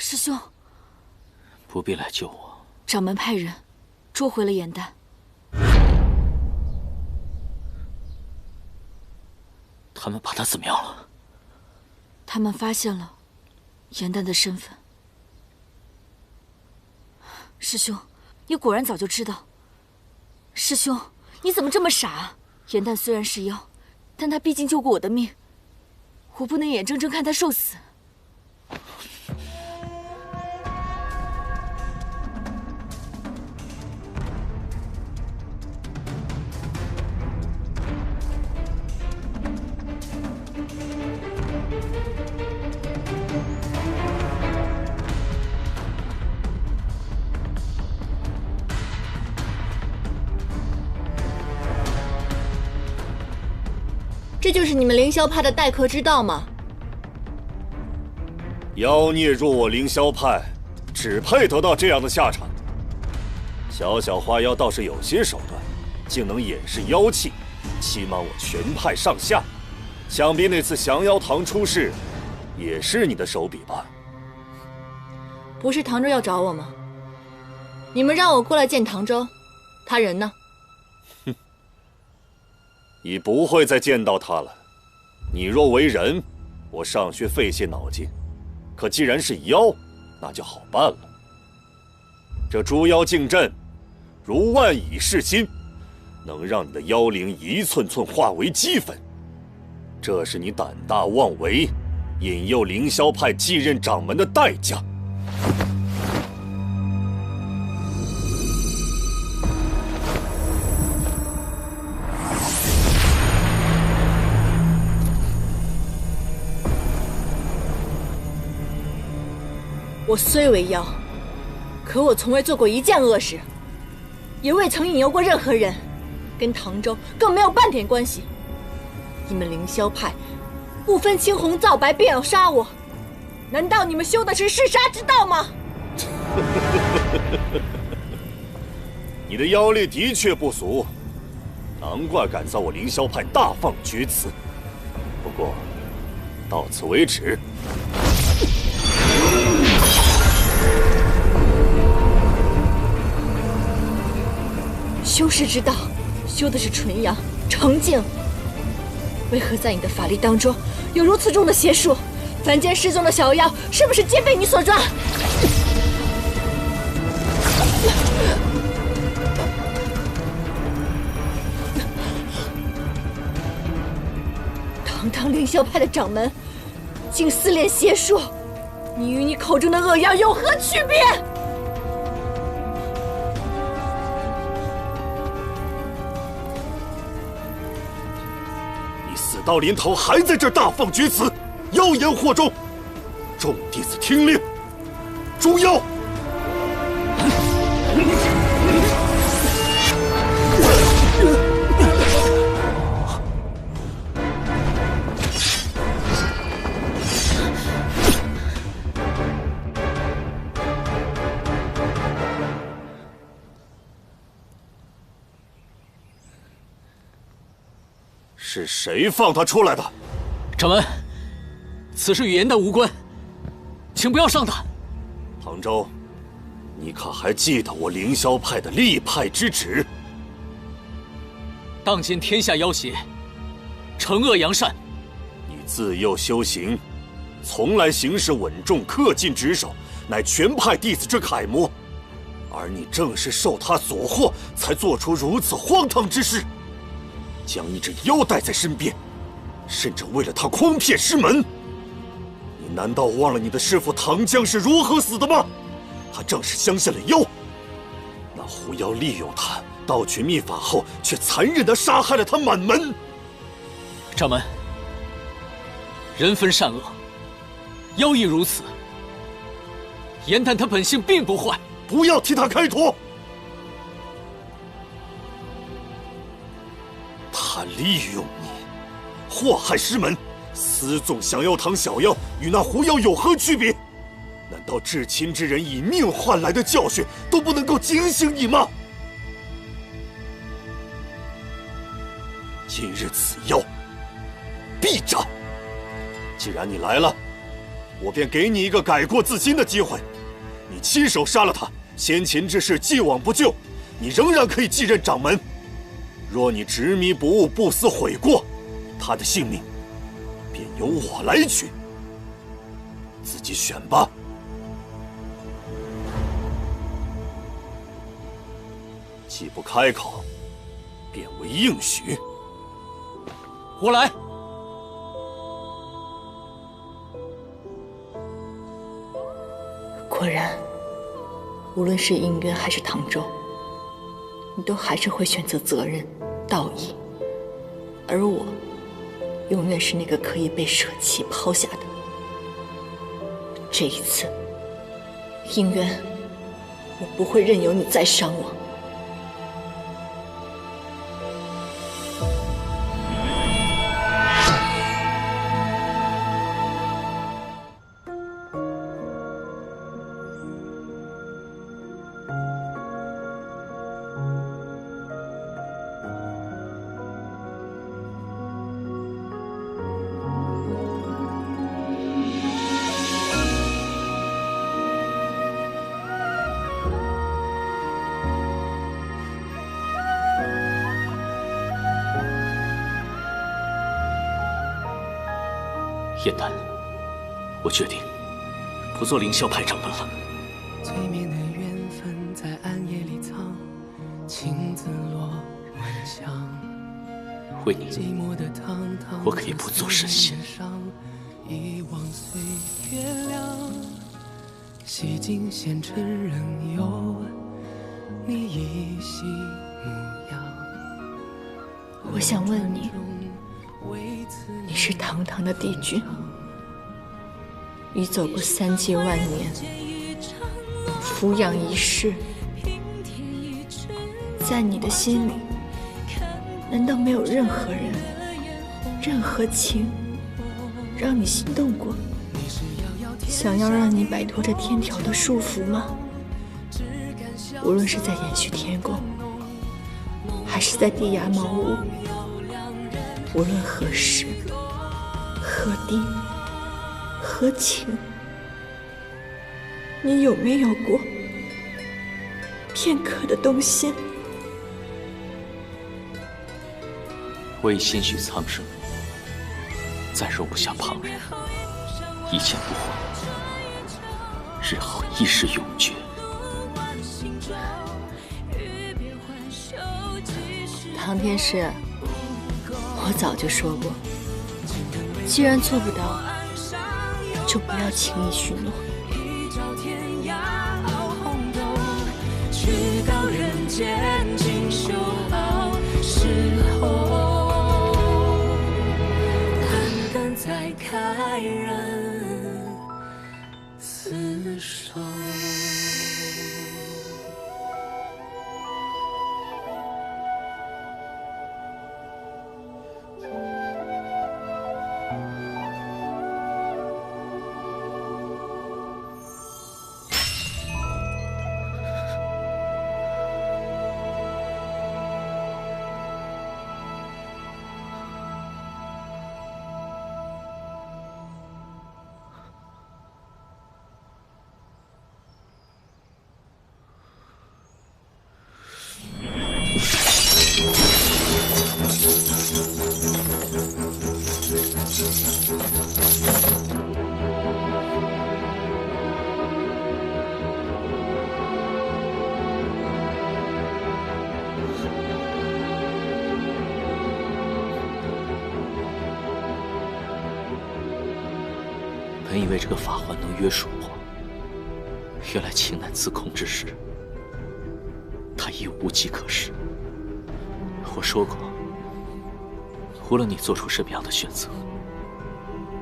师兄，不必来救我。掌门派人捉回了严旦。他们把他怎么样了？他们发现了严旦的身份。师兄，你果然早就知道。师兄，你怎么这么傻？严旦虽然是妖，但他毕竟救过我的命，我不能眼睁睁看他受死。这就是你们凌霄派的待客之道吗？妖孽入我凌霄派，只配得到这样的下场。小小花妖倒是有些手段，竟能掩饰妖气，欺瞒我全派上下。想必那次降妖堂出事，也是你的手笔吧？不是唐周要找我吗？你们让我过来见唐周，他人呢？你不会再见到他了。你若为人，我尚需费些脑筋；可既然是妖，那就好办了。这诸妖竞阵，如万蚁噬心，能让你的妖灵一寸寸化为齑粉。这是你胆大妄为，引诱凌霄派继任掌门的代价。我虽为妖，可我从未做过一件恶事，也未曾引诱过任何人，跟唐周更没有半点关系。你们凌霄派不分青红皂白便要杀我，难道你们修的是弑杀之道吗？你的妖力的确不俗，难怪敢在我凌霄派大放厥词。不过，到此为止。修士之道，修的是纯阳、澄净。为何在你的法力当中有如此重的邪术？凡间失踪的小妖，是不是皆被你所抓？堂堂凌霄派的掌门，竟私练邪术，你与你口中的恶妖有何区别？死到临头还在这大放厥词，妖言惑众，众弟子听令，诛妖！是谁放他出来的？掌门，此事与严丹无关，请不要上当。唐周，你可还记得我凌霄派的立派之旨？当今天下妖邪，惩恶扬善。你自幼修行，从来行事稳重，恪尽职守，乃全派弟子之楷模。而你正是受他所惑，才做出如此荒唐之事，将一只妖带在身边，甚至为了他诓骗师门。你难道忘了你的师父唐江是如何死的吗？他正是相信了妖，那狐妖利用他盗取秘法后，却残忍地杀害了他满门。掌门，人分善恶，妖亦如此。严丹他本性并不坏，不要替他开脱。他利用你，祸害师门，私纵降妖堂小妖，与那狐妖有何区别？难道至亲之人以命换来的教训都不能够警醒你吗？今日此妖必斩。既然你来了，我便给你一个改过自新的机会。你亲手杀了他，先秦之事既往不咎，你仍然可以继任掌门。若你执迷不悟，不思悔过，他的性命便由我来取。自己选吧。既不开口，便为应许。我来。果然，无论是应渊还是唐周，你都还是会选择责任、道义，而我，永远是那个可以被舍弃、抛下的。这一次，应渊，我不会任由你再伤我。燕丹，我决定不做凌霄派掌门了。催眠的缘分在暗夜里藏，情字落晚香。为你，我可以不做神仙。遗忘岁月凉，洗尽纤尘仍有你依稀模样。我想问你，你是堂堂的帝君，你走过3界万年，俯仰一世，在你的心里，难道没有任何人、任何情让你心动过，想要让你摆脱这天条的束缚吗？无论是在延续天宫，还是在地衙茅屋，无论何时、何地、何情，你有没有过片刻的动心？我已心许苍生，再容不下旁人，一见不欢，日后亦是永诀。唐天师，我早就说过，既然做不到，就不要轻易许诺。去到人间尽修好时候，淡淡再开人厮守。本以为这个法环能约束我，原来情难自控之时，他已无计可施。我说过，无论你做出什么样的选择，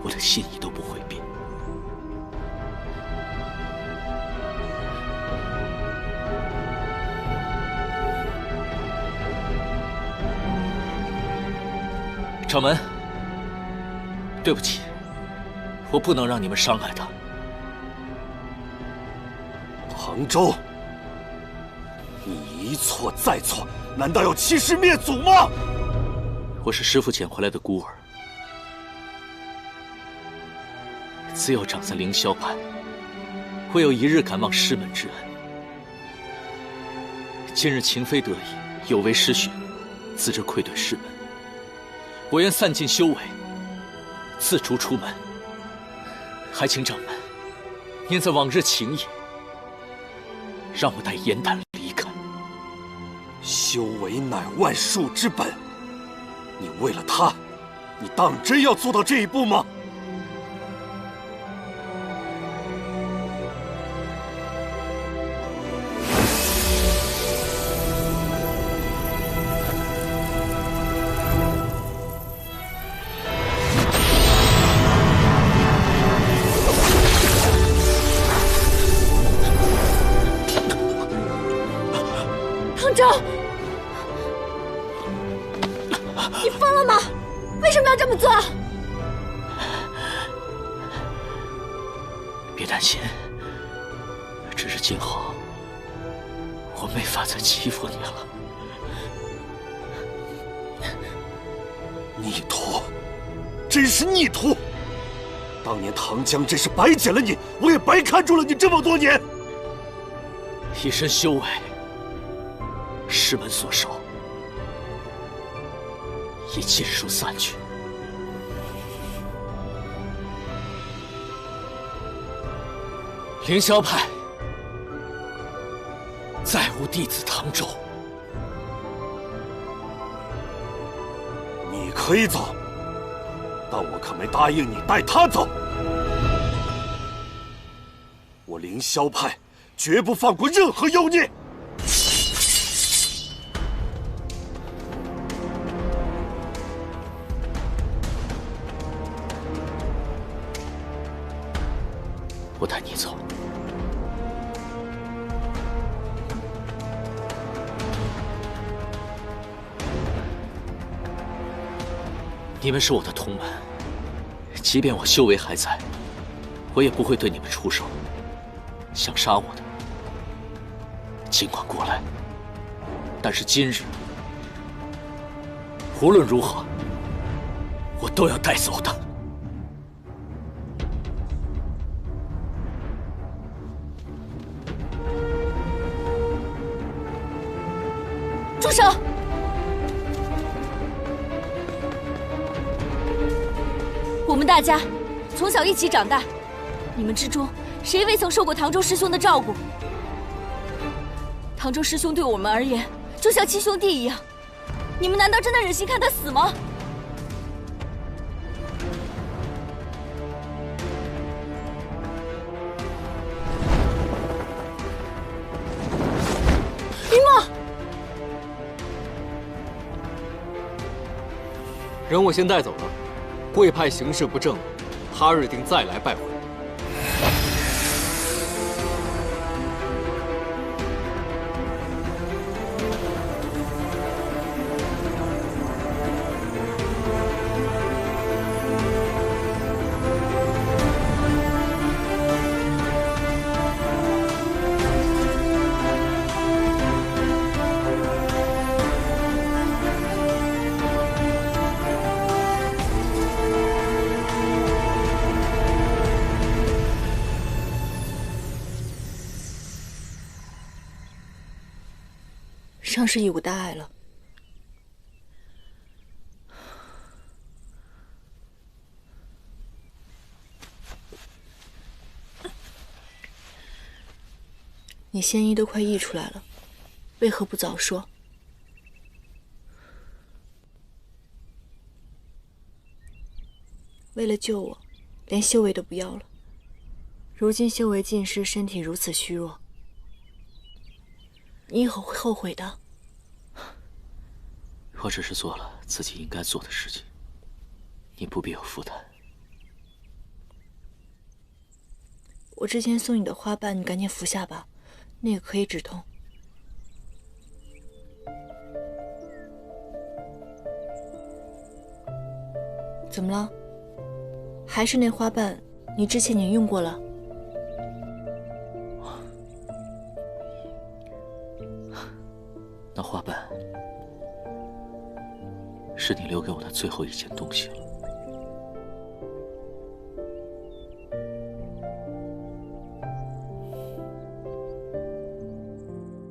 我的心意都不会变。掌门，对不起，我不能让你们伤害他。杭州，你一错再错，难道要欺师灭祖吗？我是师父捡回来的孤儿，自幼长在凌霄派，未有一日敢忘师门之恩。今日情非得已，有违师训，自知愧对师门，我愿散尽修为，自逐出门。还请掌门念在往日情谊，让我带严丹离开。修为乃万术之本，你为了他，你当真要做到这一步吗？唐周，你疯了吗？为什么要这么做？别担心，只是今后我没法再欺负你了。逆徒，真是逆徒！当年唐江真是白捡了你，我也白看住了你这么多年。一身修为，师门所授，已尽数散去。凌霄派再无弟子唐周。你可以走，但我可没答应你带他走。我凌霄派绝不放过任何妖孽。我带你走。你们是我的同门，即便我修为还在，我也不会对你们出手。想杀我的，尽管过来。但是今日，无论如何，我都要带走他。住手！我们大家从小一起长大，你们之中谁未曾受过唐周师兄的照顾？唐周师兄对我们而言就像亲兄弟一样，你们难道真的忍心看他死吗？云墨，人我先带走了，贵派行事不正，他日定再来拜会。伤势已无大碍了。你仙衣都快溢出来了，为何不早说？为了救我，连修为都不要了。如今修为尽失，身体如此虚弱，你以后会后悔的。我只是做了自己应该做的事情，你不必有负担。我之前送你的花瓣，你赶紧服下吧，那个可以止痛。怎么了？还是那花瓣，你之前已经用过了。那花瓣是你留给我的最后一件东西了。